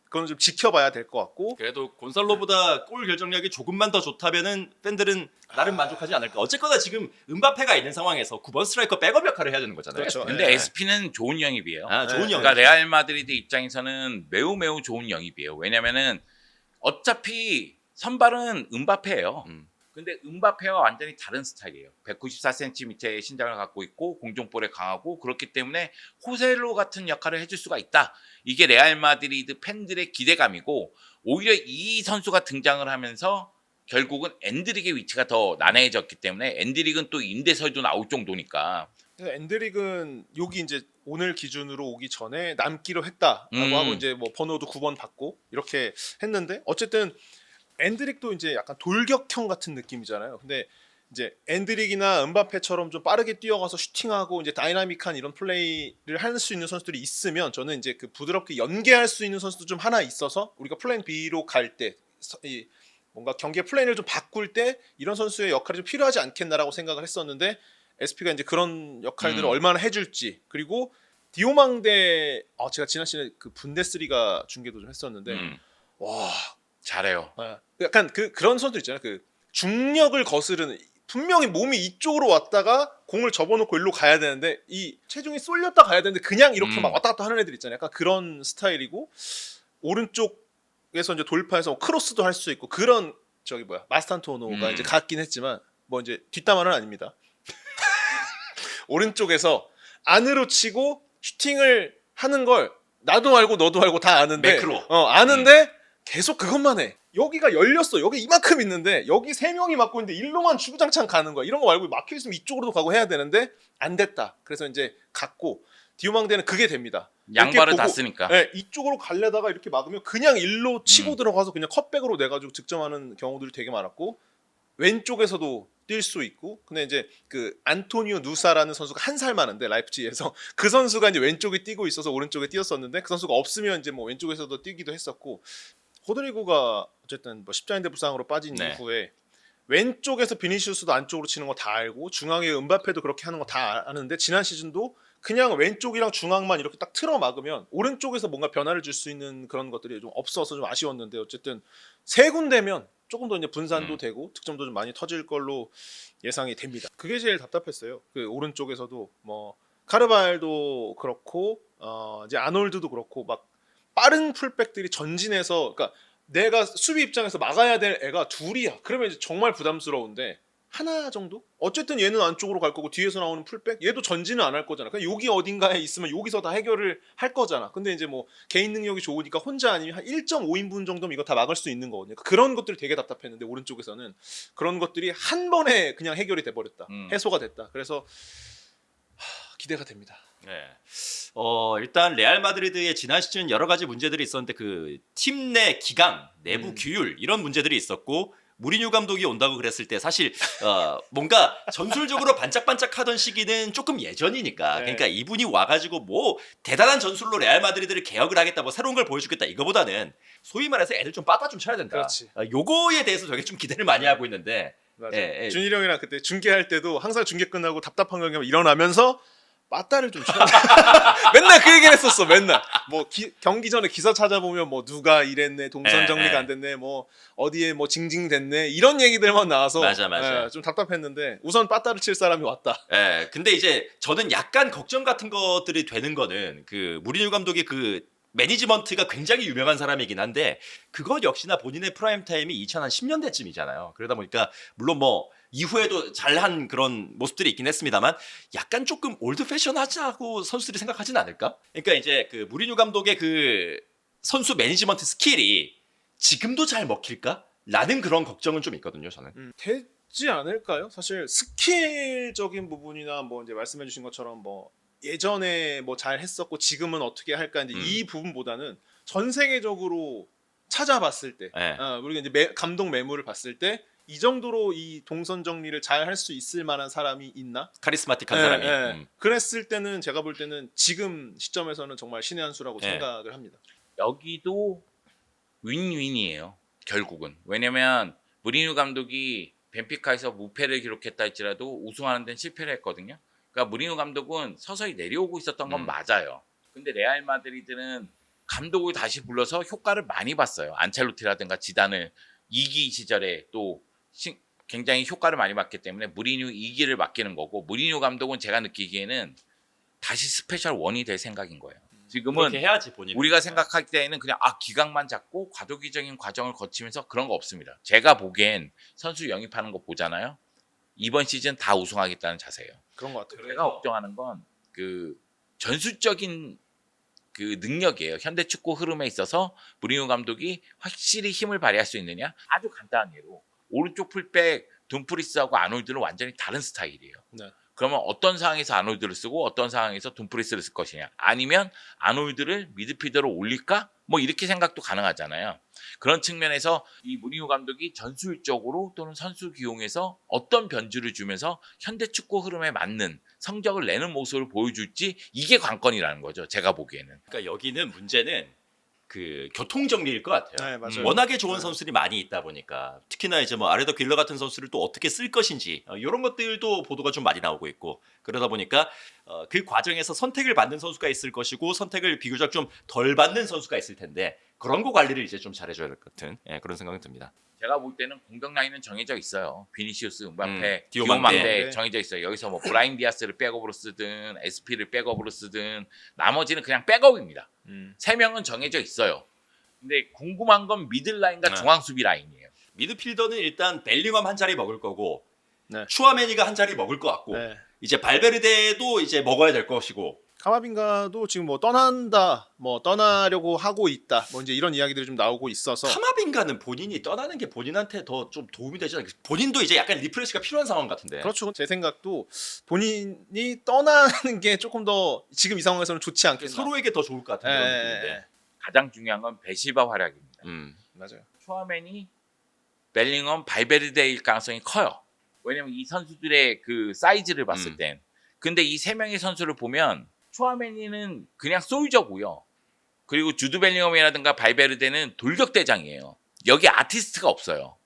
그건 좀 지켜봐야 될 것 같고 그래도 곤살로보다 골 결정력이 조금만 더 좋다면은 팬들은 나름 만족하지 않을까. 어쨌거나 지금 음바페가 있는 상황에서 9번 스트라이커 백업 역할을 해야 되는 거잖아요. 그렇죠. 근데 네. SP는 좋은 영입이에요. 좋은 영입. 그러니까 레알 마드리드 입장에서는 매우 매우 좋은 영입이에요. 왜냐면은 어차피 선발은 음바페예요. 근데 음바페와 완전히 다른 스타일이에요. 194cm의 신장을 갖고 있고 공중볼에 강하고 그렇기 때문에 호셀로 같은 역할을 해줄 수가 있다. 이게 레알 마드리드 팬들의 기대감이고 오히려 이 선수가 등장을 하면서 결국은 엔드릭의 위치가 더 난해해졌기 때문에 엔드릭은 또 임대설도 나올 정도니까 그래서 엔드릭은 여기 이제 오늘 기준으로 오기 전에 남기로 했다라고 하고 이제 뭐 번호도 9번 받고 이렇게 했는데 어쨌든 엔드릭도 이제 약간 돌격형 같은 느낌이잖아요. 근데 이제 엔드릭이나 음바페처럼 좀 빠르게 뛰어가서 슈팅하고 이제 다이나믹한 이런 플레이를 할 수 있는 선수들이 있으면 저는 이제 그 부드럽게 연계할 수 있는 선수도 좀 하나 있어서 우리가 플랜 B로 갈 때 뭔가 경기의 플랜을 좀 바꿀 때 이런 선수의 역할이 좀 필요하지 않겠나라고 생각을 했었는데 SP가 이제 그런 역할들을 얼마나 해줄지 그리고 디오망데 제가 지난 시즌에 그 분데스리가 중계도 좀 했었는데 와 잘해요. 약간 그런 선수들 있잖아요. 그 중력을 거스르는 분명히 몸이 이쪽으로 왔다가 공을 접어놓고 일로 가야 되는데 이 체중이 쏠렸다 가야 되는데 그냥 이렇게 막 왔다 갔다 하는 애들 있잖아요. 약간 그런 스타일이고 오른쪽에서 이제 돌파해서 뭐 크로스도 할 수 있고 그런 마스탄토노가 이제 갔긴 했지만 뭐 이제 뒷담화는 아닙니다. 오른쪽에서 안으로 치고 슈팅을 하는 걸 나도 알고 너도 알고 다 아는데 매크로. 아는데 계속 그것만 해. 여기가 열렸어. 여기 이만큼 있는데 여기 3명이 막고 있는데 일로만 주구장창 가는 거야. 이런 거 말고 막혀 있으면 이쪽으로도 가고 해야 되는데 안 됐다. 그래서 이제 갔고 디오망대는 그게 됩니다. 양발을 이렇게 다 보고, 쓰니까. 네, 이쪽으로 가려다가 이렇게 막으면 그냥 일로 치고 들어가서 그냥 컷백으로 내가지고 득점하는 경우들이 되게 많았고 왼쪽에서도 뛸 수 있고 근데 이제 그 안토니오 누사라는 선수가 한 살 많은데 라이프치히에서 그 선수가 이제 왼쪽에 뛰고 있어서 오른쪽에 뛰었었는데 그 선수가 없으면 이제 뭐 왼쪽에서도 뛰기도 했었고 호드리고가 어쨌든 뭐 십자인대 부상으로 빠진 이후에 왼쪽에서 비니시우스도 안쪽으로 치는 거 다 알고 중앙에 음바페도 그렇게 하는 거 다 아는데 지난 시즌도 그냥 왼쪽이랑 중앙만 이렇게 딱 틀어 막으면 오른쪽에서 뭔가 변화를 줄 수 있는 그런 것들이 좀 없어서 좀 아쉬웠는데 어쨌든 세 군데면 조금 더 이제 분산도 되고 득점도 좀 많이 터질 걸로 예상이 됩니다. 그게 제일 답답했어요. 그 오른쪽에서도 뭐 카르발도 그렇고 이제 아놀드도 그렇고 막 빠른 풀백들이 전진해서 그러니까 내가 수비 입장에서 막아야 될 애가 둘이야. 그러면 이제 정말 부담스러운데 하나 정도? 어쨌든 얘는 안쪽으로 갈 거고 뒤에서 나오는 풀백 얘도 전진은 안 할 거잖아. 그냥 여기 어딘가에 있으면 여기서 다 해결을 할 거잖아. 근데 이제 뭐 개인 능력이 좋으니까 혼자 아니면 한 1.5인분 정도면 이거 다 막을 수 있는 거거든요. 그런 것들이 되게 답답했는데 오른쪽에서는 그런 것들이 한 번에 그냥 해결이 돼 버렸다. 해소가 됐다. 그래서 기대가 됩니다. 네. 일단 레알 마드리드의 지난 시즌 여러 가지 문제들이 있었는데 그 팀 내 기강, 내부 규율 이런 문제들이 있었고 무리뉴 감독이 온다고 그랬을 때 사실 뭔가 전술적으로 반짝반짝하던 시기는 조금 예전이니까 네. 그러니까 이분이 와가지고 뭐 대단한 전술로 레알 마드리드를 개혁을 하겠다 뭐 새로운 걸 보여주겠다 이거보다는 소위 말해서 애들 좀 빠따 좀 쳐야 된다. 그렇지. 요거에 대해서 되게 좀 기대를 많이 하고 있는데 맞아. 예. 준일이 형이랑 그때 중계할 때도 항상 중계 끝나고 답답한 경우에 일어나면서 빠따를 좀 쳐야 맨날 그 얘기를 했었어. 맨날 뭐 경기 전에 기사 찾아보면 뭐 누가 이랬네, 동선 정리가 안 됐네, 뭐 어디에 뭐 징징댔네 이런 얘기들만 나와서 맞아. 좀 답답했는데 우선 빠따를 칠 사람이 왔다. 예, 근데 이제 저는 약간 걱정 같은 것들이 되는 거는 그 무리뉴 감독이 그 매니지먼트가 굉장히 유명한 사람이긴 한데 그것 역시나 본인의 프라임 타임이 2010년대쯤이잖아요. 그러다 보니까 물론 뭐 이후에도 잘한 그런 모습들이 있긴 했습니다만 약간 조금 올드 패션하자고 선수들이 생각하진 않을까? 그러니까 이제 그 무리뉴 감독의 그 선수 매니지먼트 스킬이 지금도 잘 먹힐까? 라는 그런 걱정은 좀 있거든요, 저는. 되지 않을까요? 사실 스킬적인 부분이나 뭐 이제 말씀해주신 것처럼 뭐 예전에 뭐 잘 했었고 지금은 어떻게 할까 이제 이 부분보다는 전 세계적으로 찾아봤을 때, 네. 우리가 이제 감독 매물을 봤을 때 이 정도로 이 동선 정리를 잘 할 수 있을 만한 사람이 있나? 카리스마틱한 예, 사람이. 예. 그랬을 때는 제가 볼 때는 지금 시점에서는 정말 신의 한 수라고 예. 생각을 합니다. 여기도 윈윈이에요. 결국은. 왜냐면 무리뉴 감독이 벤피카에서 무패를 기록했다 할지라도 우승하는 데는 실패를 했거든요. 그러니까 무리뉴 감독은 서서히 내려오고 있었던 건 맞아요. 근데 레알 마드리드는 감독을 다시 불러서 효과를 많이 봤어요. 안첼로티라든가 지단을 2기 시절에 또 굉장히 효과를 많이 봤기 때문에 무리뉴 2기를 맡기는 거고 무리뉴 감독은 제가 느끼기에는 다시 스페셜 원이 될 생각인 거예요. 지금은 그렇게 해야지 본인. 우리가 생각할 때에는 그냥 기강만 잡고 과도기적인 과정을 거치면서 그런 거 없습니다. 제가 보기엔 선수 영입하는 거 보잖아요. 이번 시즌 다 우승하겠다는 자세예요. 그런 것 같아요. 제가 걱정하는 건 그 전술적인 그 능력이에요. 현대 축구 흐름에 있어서 무리뉴 감독이 확실히 힘을 발휘할 수 있느냐? 아주 간단한 예로 오른쪽 풀백 둠프리스하고 아놀드는 완전히 다른 스타일이에요. 네. 그러면 어떤 상황에서 아놀드를 쓰고 어떤 상황에서 둠프리스를 쓸 것이냐? 아니면 아놀드를 미드필더로 올릴까? 뭐 이렇게 생각도 가능하잖아요. 그런 측면에서 이 무리뉴 감독이 전술적으로 또는 선수 기용에서 어떤 변주를 주면서 현대 축구 흐름에 맞는 성적을 내는 모습을 보여줄지 이게 관건이라는 거죠. 제가 보기에는. 그러니까 여기는 문제는 그 교통 정리일 것 같아요. 네, 맞아요. 워낙에 좋은 선수들이 많이 있다 보니까 특히나 이제 뭐 아레더 길러 같은 선수를 또 어떻게 쓸 것인지 이런 것들도 보도가 좀 많이 나오고 있고 그러다 보니까 그 과정에서 선택을 받는 선수가 있을 것이고 선택을 비교적 좀 덜 받는 선수가 있을 텐데 그런 거 관리를 이제 좀 잘해줘야 될 것 같은 그런 생각이 듭니다. 제가 볼 때는 공격 라인은 정해져 있어요. 비니시우스, 음바페, 디오만데. 디오만데 정해져 있어요. 여기서 뭐 브라임 디아스를 백업으로 쓰든 SP를 백업으로 쓰든 나머지는 그냥 백업입니다. 세 명은 정해져 있어요. 근데 궁금한 건 미들 라인과 중앙 수비 라인이에요. 미드필더는 일단 벨링엄 한 자리 먹을 거고 네. 추아메니가 한 자리 먹을 것 같고 네. 이제 발베르데도 이제 먹어야 될 것이고 카마빈가도 지금 뭐 떠난다, 뭐 떠나려고 하고 있다, 뭐 이제 이런 이야기들이 좀 나오고 있어서 카마빈가는 본인이 떠나는 게 본인한테 더 좀 도움이 되지 않을까? 본인도 이제 약간 리프레시가 필요한 상황 같은데. 그렇죠. 제 생각도 본인이 떠나는 게 조금 더 지금 이 상황에서는 좋지 않겠나. 서로에게 더 좋을 것 같은 그런 느낌인데. 가장 중요한 건 베실바 활약입니다. 맞아요. 추아멘이 벨링엄, 발베르데일 가능성이 커요. 왜냐면 이 선수들의 그 사이즈를 봤을 땐. 근데 이 세 명의 선수를 보면 추아메니는 그냥 솔저고요. 그리고 주드 벨링엄이라든가 발베르데는 돌격대장이에요. 여기 아티스트가 없어요.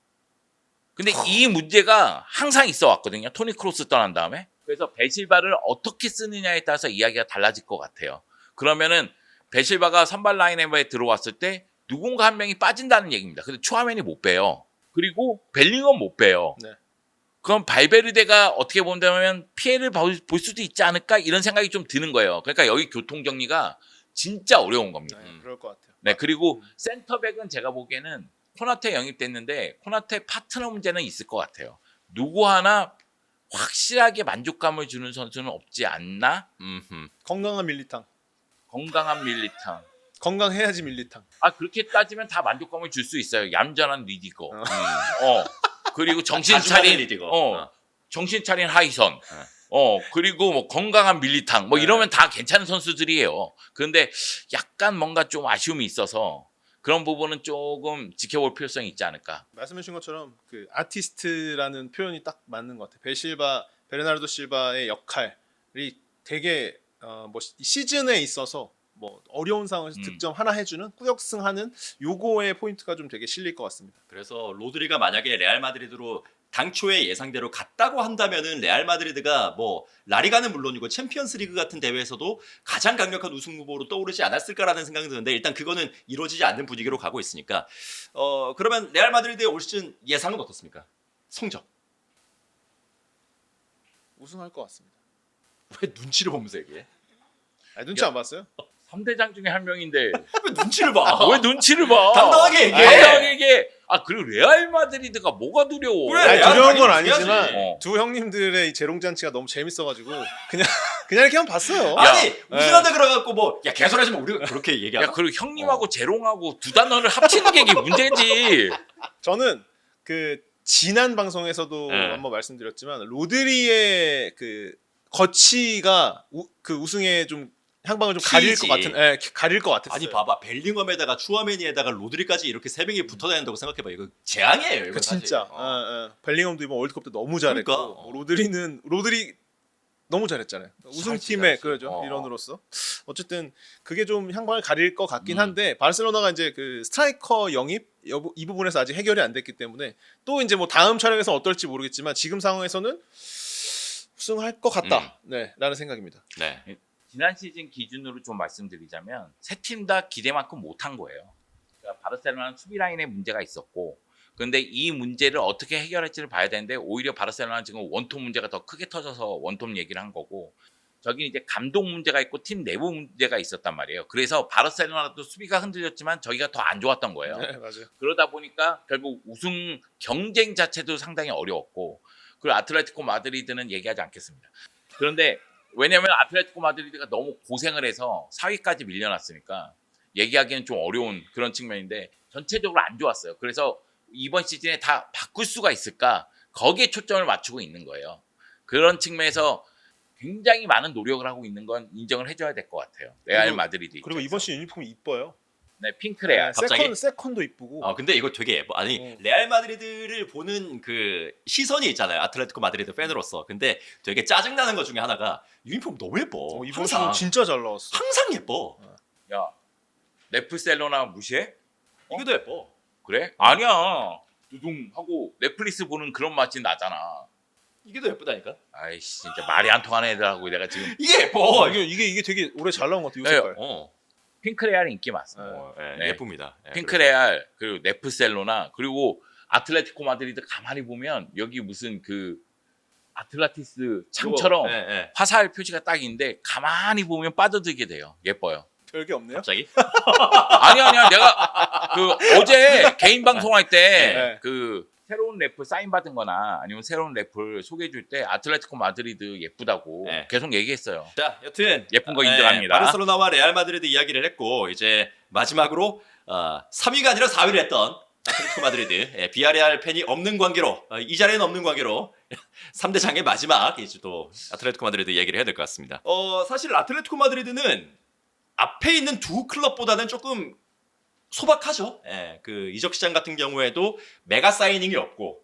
근데 이 문제가 항상 있어 왔거든요. 토니 크로스 떠난 다음에. 그래서 베실바를 어떻게 쓰느냐에 따라서 이야기가 달라질 것 같아요. 그러면은 베실바가 선발 라인업에 들어왔을 때 누군가 한 명이 빠진다는 얘기입니다. 근데 추아멘이 못 빼요. 그리고 벨링엄 못 빼요. 네. 그럼 발베르데가 어떻게 본다면 피해를 볼 수도 있지 않을까 이런 생각이 좀 드는 거예요. 그러니까 여기 교통 정리가 진짜 어려운 겁니다. 네, 그럴 것 같아요. 네, 그리고 센터백은 제가 보기에는 코나테 영입됐는데 코나테 파트너 문제는 있을 것 같아요. 누구 하나 확실하게 만족감을 주는 선수는 없지 않나? 건강한 밀리탕. 건강한 밀리탕. 건강해야지 밀리탕. 아 그렇게 따지면 다 만족감을 줄 수 있어요. 얌전한 리디거. 그리고 정신 자주 가는 차린 리디거. 정신 차린 하이선. 그리고 뭐 건강한 밀리탕 뭐 네. 이러면 다 괜찮은 선수들이에요. 그런데 약간 뭔가 좀 아쉬움이 있어서 그런 부분은 조금 지켜볼 필요성이 있지 않을까. 말씀해주신 것처럼 그 아티스트라는 표현이 딱 맞는 것 같아요. 베르나르도 실바의 역할이 되게 뭐 시즌에 있어서 뭐 어려운 상황에서 득점 하나 해주는 꾸역승하는 요거의 포인트가 좀 되게 실릴 것 같습니다. 그래서 로드리가 만약에 레알 마드리드로 당초의 예상대로 갔다고 한다면은 레알 마드리드가 뭐 라리가는 물론이고 챔피언스리그 같은 대회에서도 가장 강력한 우승 후보로 떠오르지 않았을까라는 생각이 드는데 일단 그거는 이루어지지 않는 분위기로 가고 있으니까 그러면 레알 마드리드의 올 시즌 예상은 어떻습니까? 성적. 우승할 것 같습니다. 왜 눈치를 보면서 얘기해? 아니, 눈치 안 봤어요? 3대장 중에 한 명인데 왜 눈치를 봐? 왜 눈치를 봐? 당당하게 얘기해. 당당하게 얘기해. 그리고 레알 마드리드가 뭐가 두려워? 그래, 아니, 레알 두려운 건 당연히 아니지만 중요하지. 두 형님들의 이 재롱잔치가 너무 재밌어가지고 그냥 이렇게 한번 봤어요. 아니 네. 우승한다 그래갖고 뭐 야 개소리하지 마 우리가 그렇게 얘기하나? 야 그리고 형님하고 제롱하고 두 단어를 합치는 게 이게 문제지. 저는 그 지난 방송에서도 네. 한번 말씀드렸지만 로드리의 그 거치가 그 우승에 좀 향방을 좀 가릴 키이지. 것 같은, 가릴 것 같았어요. 아니 봐봐 벨링엄에다가 추아메니에다가 로드리까지 이렇게 세 명이 붙어 다닌다고 생각해봐 이거 재앙이에요 이거 그 진짜. 벨링엄도 이번 월드컵 때 너무 잘했고 그러니까. 로드리 너무 잘했잖아요. 우승팀의 잘했지. 그러죠 일원으로서. 어쨌든 그게 좀 향방을 가릴 것 같긴 한데 바르셀로나가 이제 그 스트라이커 영입 이 부분에서 아직 해결이 안 됐기 때문에 또 이제 뭐 다음 촬영에서 어떨지 모르겠지만 지금 상황에서는 우승할 것 같다. 라는 생각입니다. 네. 지난 시즌 기준으로 좀 말씀드리자면 세 팀 다 기대만큼 못한 거예요. 그러니까 바르셀로나는 수비 라인에 문제가 있었고, 그런데 이 문제를 어떻게 해결할지를 봐야 되는데 오히려 바르셀로나는 지금 원톱 문제가 더 크게 터져서 원톱 얘기를 한 거고, 저기 이제 감독 문제가 있고 팀 내부 문제가 있었단 말이에요. 그래서 바르셀로나도 수비가 흔들렸지만 저기가 더 안 좋았던 거예요. 네, 맞아요. 그러다 보니까 결국 우승 경쟁 자체도 상당히 어려웠고, 그리고 아틀레티코 마드리드는 얘기하지 않겠습니다. 그런데 왜냐하면 아틀레티코 마드리드가 너무 고생을 해서 4위까지 밀려났으니까 얘기하기는 좀 어려운 그런 측면인데 전체적으로 안 좋았어요. 그래서 이번 시즌에 다 바꿀 수가 있을까? 거기에 초점을 맞추고 있는 거예요. 그런 측면에서 굉장히 많은 노력을 하고 있는 건 인정을 해줘야 될 것 같아요. 레알 마드리드. 그리고 이번 시즌 유니폼이 이뻐요. 네, 핑크레알. 갑자기? 세컨도 이쁘고. 근데 이거 되게 예뻐. 아니 레알 마드리드를 보는 그 시선이 있잖아요. 아틀레티코 마드리드 팬으로서. 근데 되게 짜증 나는 것 중에 하나가 유니폼 너무 예뻐. 이번 항상 시즌 진짜 잘 나왔어. 항상 예뻐. 야, 네플셀로나 무시해? 이게 더 예뻐. 그래? 아니야. 두둥하고 넷플릭스 보는 그런 맛이 나잖아. 이게 더 예쁘다니까. 아이씨, 진짜 말이 안 통하는 애들하고 내가 지금 이게 예뻐. 이게 되게 오래 잘 나온 것 같아요. 이 네, 색깔. 핑크레알 인기 많습니다. 네. 예쁩니다. 네, 핑크레알 그리고 네플셀로나 그리고 아틀레티코 마드리드 가만히 보면 여기 무슨 그 아틀라티스 창처럼 네, 네. 화살 표시가 딱 있는데 가만히 보면 빠져들게 돼요. 예뻐요. 별게 없네요. 갑자기? 아니야. 내가 그 어제 개인 방송할 때 네. 그 새로운 래플 사인 받은 거나 아니면 새로운 래플 소개해 줄 때 아틀레티코 마드리드 예쁘다고 네. 계속 얘기했어요. 자, 여튼 예쁜 거 인정합니다. 바르셀로나와 레알 마드리드 이야기를 했고 이제 마지막으로 3위가 아니라 4위를 했던 아틀레티코 마드리드 비아레알 팬이 없는 관계로 이 자리에는 없는 관계로 3대장의 마지막 이제 또 아틀레티코 마드리드 이야기를 해야 될 것 같습니다. 사실 아틀레티코 마드리드는 앞에 있는 두 클럽보다는 조금 소박하죠. 그 이적 시장 같은 경우에도 메가 사이닝이 없고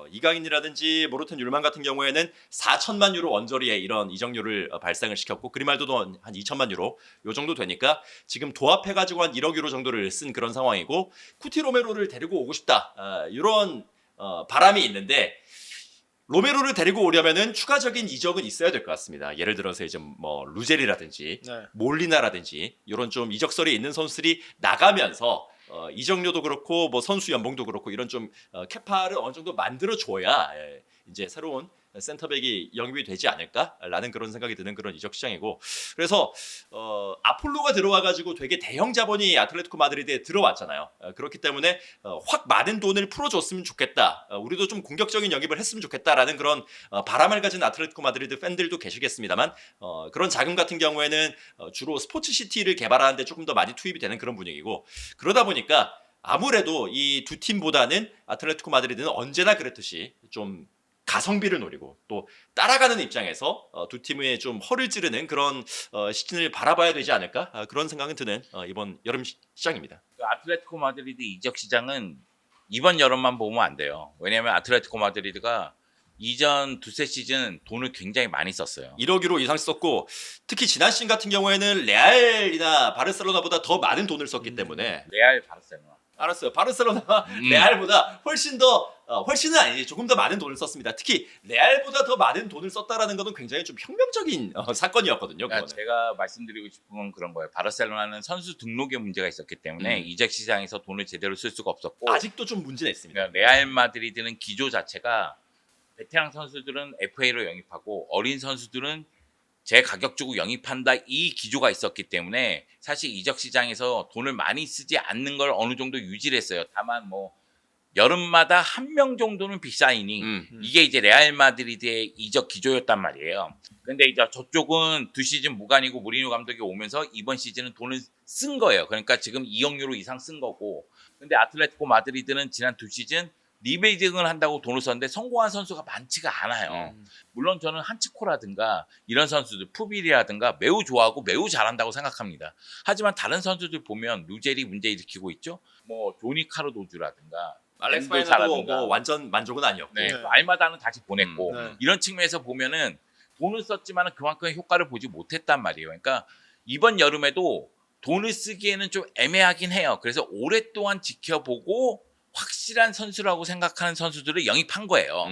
이강인이라든지 모르텐 율만 같은 경우에는 4천만 유로 원저리에 이런 이적료를 발생을 시켰고 그리말도도 한 2천만 유로 요 정도 되니까 지금 도합해가지고 한 1억 유로 정도를 쓴 그런 상황이고 쿠티 로메로를 데리고 오고 싶다 이런 바람이 있는데 로메로를 데리고 오려면은 추가적인 이적은 있어야 될 것 같습니다. 예를 들어서 이제 뭐 루젤이라든지 네. 몰리나라든지 이런 좀 이적설이 있는 선수들이 나가면서 이적료도 그렇고 뭐 선수 연봉도 그렇고 이런 좀 캐파를 어느 정도 만들어 줘야 이제 새로운 센터백이 영입이 되지 않을까라는 그런 생각이 드는 그런 이적 시장이고 그래서 아폴로가 들어와가지고 되게 대형 자본이 아틀레티코 마드리드에 들어왔잖아요. 그렇기 때문에 확 많은 돈을 풀어줬으면 좋겠다. 우리도 좀 공격적인 영입을 했으면 좋겠다라는 그런 바람을 가진 아틀레티코 마드리드 팬들도 계시겠습니다만 그런 자금 같은 경우에는 주로 스포츠 시티를 개발하는데 조금 더 많이 투입이 되는 그런 분위기고 그러다 보니까 아무래도 이 두 팀보다는 아틀레티코 마드리드는 언제나 그랬듯이 좀 가성비를 노리고 또 따라가는 입장에서 두 팀의 좀 허를 찌르는 그런 시즌을 바라봐야 되지 않을까 그런 생각은 드는 이번 여름 시장입니다. 그 아틀레티코 마드리드 이적 시장은 이번 여름만 보면 안 돼요. 왜냐하면 아틀레티코 마드리드가 이전 두세 시즌 돈을 굉장히 많이 썼어요. 1억 유로 이상 썼고 특히 지난 시즌 같은 경우에는 레알이나 바르셀로나보다 더 많은 돈을 썼기 때문에 레알 바르셀로나. 알았어요. 바르셀로나가 레알보다 훨씬은 아니지 조금 더 많은 돈을 썼습니다. 특히 레알보다 더 많은 돈을 썼다라는 것은 굉장히 좀 혁명적인 사건이었거든요. 그러니까 그거는. 제가 말씀드리고 싶은 건 그런 거예요. 바르셀로나는 선수 등록에 문제가 있었기 때문에 이적 시장에서 돈을 제대로 쓸 수가 없었고 아직도 좀 문제는 있습니다. 그러니까 레알 마드리드는 기조 자체가 베테랑 선수들은 FA로 영입하고 어린 선수들은 제 가격 주고 영입한다 이 기조가 있었기 때문에 사실 이적 시장에서 돈을 많이 쓰지 않는 걸 어느 정도 유지를 했어요. 다만 뭐 여름마다 한 명 정도는 빅사이닝 이게 이제 레알 마드리드의 이적 기조였단 말이에요. 근데 이제 저쪽은 두 시즌 무관이고 무리뉴 감독이 오면서 이번 시즌은 돈을 쓴 거예요. 그러니까 지금 2억 유로 이상 쓴 거고. 근데 아틀레티코 마드리드는 지난 두 시즌 리빌딩을 한다고 돈을 썼는데 성공한 선수가 많지가 않아요. 물론 저는 한치코라든가 이런 선수들 푸빌이라든가 매우 좋아하고 매우 잘한다고 생각합니다. 하지만 다른 선수들 보면 루젤이 문제 일으키고 있죠. 뭐 조니 카르도주라든가 알렉스 엠도 파이나도 뭐 완전 만족은 아니었고 네, 네. 알마다는 다시 보냈고 네. 이런 측면에서 보면은 돈을 썼지만 그만큼의 효과를 보지 못했단 말이에요. 그러니까 이번 여름에도 돈을 쓰기에는 좀 애매하긴 해요. 그래서 오랫동안 지켜보고 확실한 선수라고 생각하는 선수들을 영입한 거예요.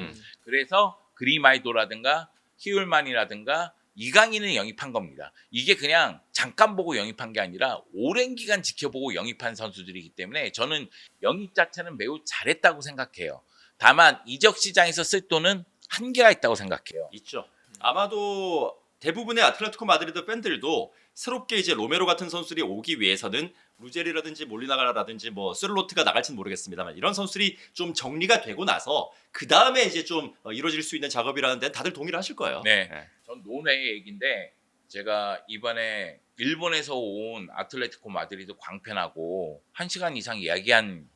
그래서 그리마이도라든가 히울만이라든가 이강인을 영입한 겁니다. 이게 그냥 잠깐 보고 영입한 게 아니라 오랜 기간 지켜보고 영입한 선수들이기 때문에 저는 영입 자체는 매우 잘했다고 생각해요. 다만 이적 시장에서 쓸 돈은 한계가 있다고 생각해요. 있죠. 아마도 대부분의 아틀레티코 마드리드 팬들도 새롭게 이제 로메로 같은 선수들이 오기 위해서는 루젤이라든지 몰리나가라든지 뭐 스르로트가 나갈지는 모르겠습니다만 이런 선수들이 좀 정리가 되고 나서 그 다음에 이제 좀 이루어질 수 있는 작업이라는 데는 다들 동의를 하실 거예요. 네. 전 논외의 얘기인데 제가 이번에 일본에서 온 아틀레티코 마드리드 광팬하고 1시간 이상 이야기한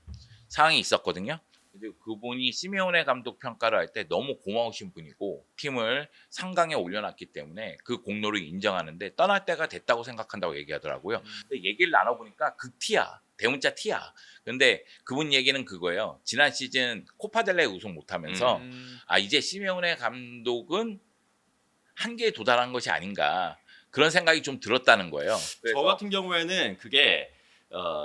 상황이 있었거든요. 근데 그분이 시메오네 감독 평가를 할 때 너무 고마우신 분이고 팀을 상강에 올려놨기 때문에 그 공로를 인정하는데 떠날 때가 됐다고 생각한다고 얘기하더라고요. 근데 얘기를 나눠보니까 극티야. 대문자 티야. 근데 그분 얘기는 그거예요. 지난 시즌 코파델레 우승 못하면서 이제 시메오네 감독은 한계에 도달한 것이 아닌가 그런 생각이 좀 들었다는 거예요. 저 같은 경우에는 그게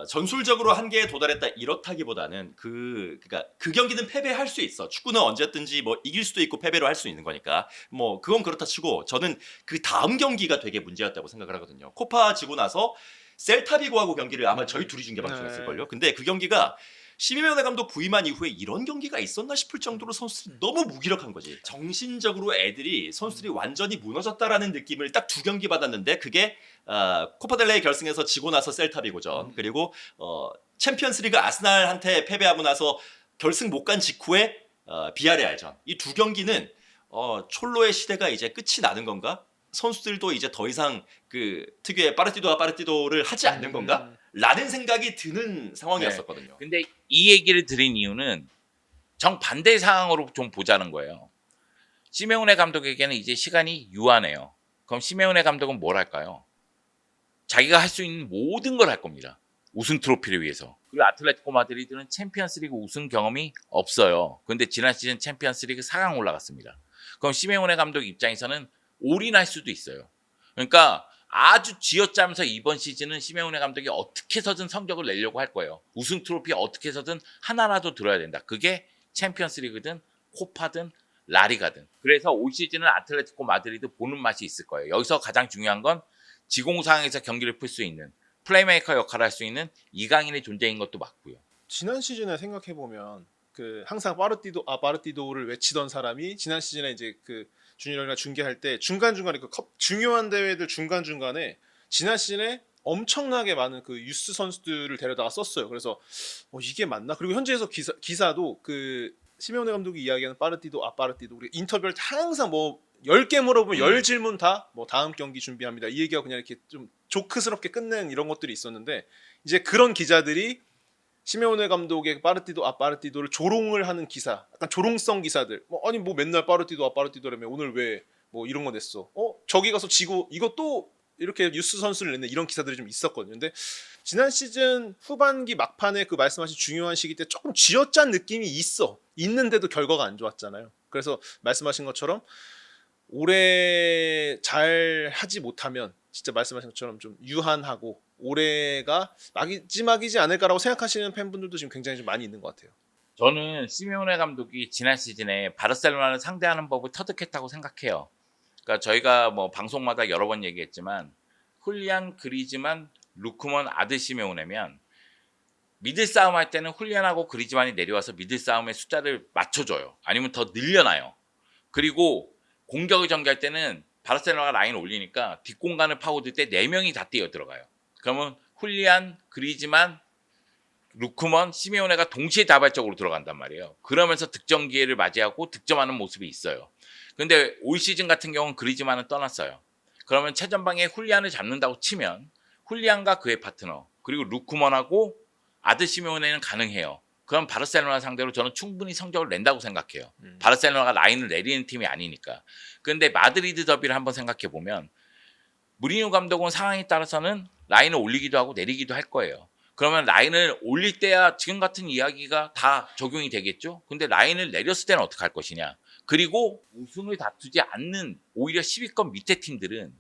전술적으로 한계에 도달했다 이렇다기보다는 그러니까 그 경기는 패배할 수 있어. 축구는 언제든지 뭐 이길 수도 있고 패배로 할 수 있는 거니까. 뭐 그건 그렇다 치고 저는 그 다음 경기가 되게 문제였다고 생각을 하거든요. 코파 지고 나서 셀타비고하고 경기를 아마 저희 둘이 중계 방송했을 걸요. 근데 그 경기가 시메오네 감독 부임한 이후에 이런 경기가 있었나 싶을 정도로 선수들이 너무 무기력한 거지. 정신적으로 애들이 선수들이 완전히 무너졌다라는 느낌을 딱 두 경기 받았는데 그게 코파델레이 결승에서 지고 나서 셀타비고전 그리고 챔피언스리그 아스날한테 패배하고 나서 결승 못 간 직후에 비아레알전 이 두 경기는 촐로의 시대가 이제 끝이 나는 건가? 선수들도 이제 더 이상 그 특유의 빠르티도를 하지 않는 건가? 라는 생각이 드는 상황이었었거든요. 근데 이 얘기를 드린 이유는 정반대 상황으로 좀 보자는 거예요. 시메오네 감독에게는 이제 시간이 유한해요. 그럼 시메오네 감독은 뭘 할까요? 자기가 할 수 있는 모든 걸 할 겁니다. 우승 트로피를 위해서. 그리고 아틀레티코 마드리드는 챔피언스리그 우승 경험이 없어요. 근데 지난 시즌 챔피언스리그 4강 올라갔습니다. 그럼 시메오네 감독 입장에서는 올인할 수도 있어요. 그러니까 아주 쥐어짜면서 이번 시즌은 시메오네 감독이 어떻게 해서든 성적을 내려고 할 거예요. 우승 트로피 어떻게 해서든 하나라도 들어야 된다. 그게 챔피언스리그든 코파든 라리가든. 그래서 올 시즌은 아틀레티코 마드리드 보는 맛이 있을 거예요. 여기서 가장 중요한 건 지공상에서 경기를 풀 수 있는 플레이메이커 역할을 할 수 있는 이강인의 존재인 것도 맞고요. 지난 시즌에 생각해 보면 그 항상 빠르띠도를 외치던 사람이 지난 시즌에 이제 그 준일이가 중계할 때 중간 중간에 중요한 대회들 중간 중간에 지난 시즌에 엄청나게 많은 그 유스 선수들을 데려다가 썼어요. 그래서 이게 맞나? 그리고 현지에서 기사도 그 시메오네 감독이 이야기하는 빠르띠도 우리 인터뷰할 때 항상 뭐 10개 물어보면 10질문 다 뭐 다음 경기 준비합니다. 이 얘기가 그냥 이렇게 좀 조크스럽게 끝낸 이런 것들이 있었는데 이제 그런 기자들이 시메오네 감독의 빠르띠도를 조롱을 하는 기사, 약간 조롱성 기사들. 아니 뭐 맨날 빠르띠도라며 오늘 왜 뭐 이런 거 냈어? 저기 가서 지고 이거 또 이렇게 뉴스 선수를 냈네 이런 기사들이 좀 있었거든요. 근데 지난 시즌 후반기 막판에 그 말씀하신 중요한 시기 때 조금 쥐어짠 느낌이 있는데도 결과가 안 좋았잖아요. 그래서 말씀하신 것처럼 올해 잘 하지 못하면 진짜 말씀하신 것처럼 좀 유한하고 올해가 마지막이지 않을까라고 생각하시는 팬분들도 지금 굉장히 좀 많이 있는 것 같아요. 저는 시메오네 감독이 지난 시즌에 바르셀로나를 상대하는 법을 터득했다고 생각해요. 그러니까 저희가 뭐 방송마다 여러 번 얘기했지만 훌리안, 그리즈만, 루크먼, 아드 시메오네면 미들 싸움 할 때는 훌리안하고 그리즈만이 내려와서 미들 싸움의 숫자를 맞춰줘요. 아니면 더 늘려놔요. 그리고 공격을 전개할 때는 바르셀로나가 라인 올리니까 뒷공간을 파고들 때 4명이 다 뛰어 들어가요. 그러면 훌리안, 그리즈만, 루크먼, 시메오네가 동시에 다발적으로 들어간단 말이에요. 그러면서 득점 기회를 맞이하고 득점하는 모습이 있어요. 근데 올 시즌 같은 경우는 그리즈만은 떠났어요. 그러면 최전방에 훌리안을 잡는다고 치면 훌리안과 그의 파트너 그리고 루크먼하고 아드 시메오네는 가능해요. 그럼 바르셀로나 상대로 저는 충분히 성적을 낸다고 생각해요. 바르셀로나가 라인을 내리는 팀이 아니니까. 그런데 마드리드 더비를 한번 생각해 보면 무리뉴 감독은 상황에 따라서는 라인을 올리기도 하고 내리기도 할 거예요. 그러면 라인을 올릴 때야 지금 같은 이야기가 다 적용이 되겠죠. 근데 라인을 내렸을 때는 어떻게 할 것이냐. 그리고 우승을 다투지 않는 오히려 10위권 밑에 팀들은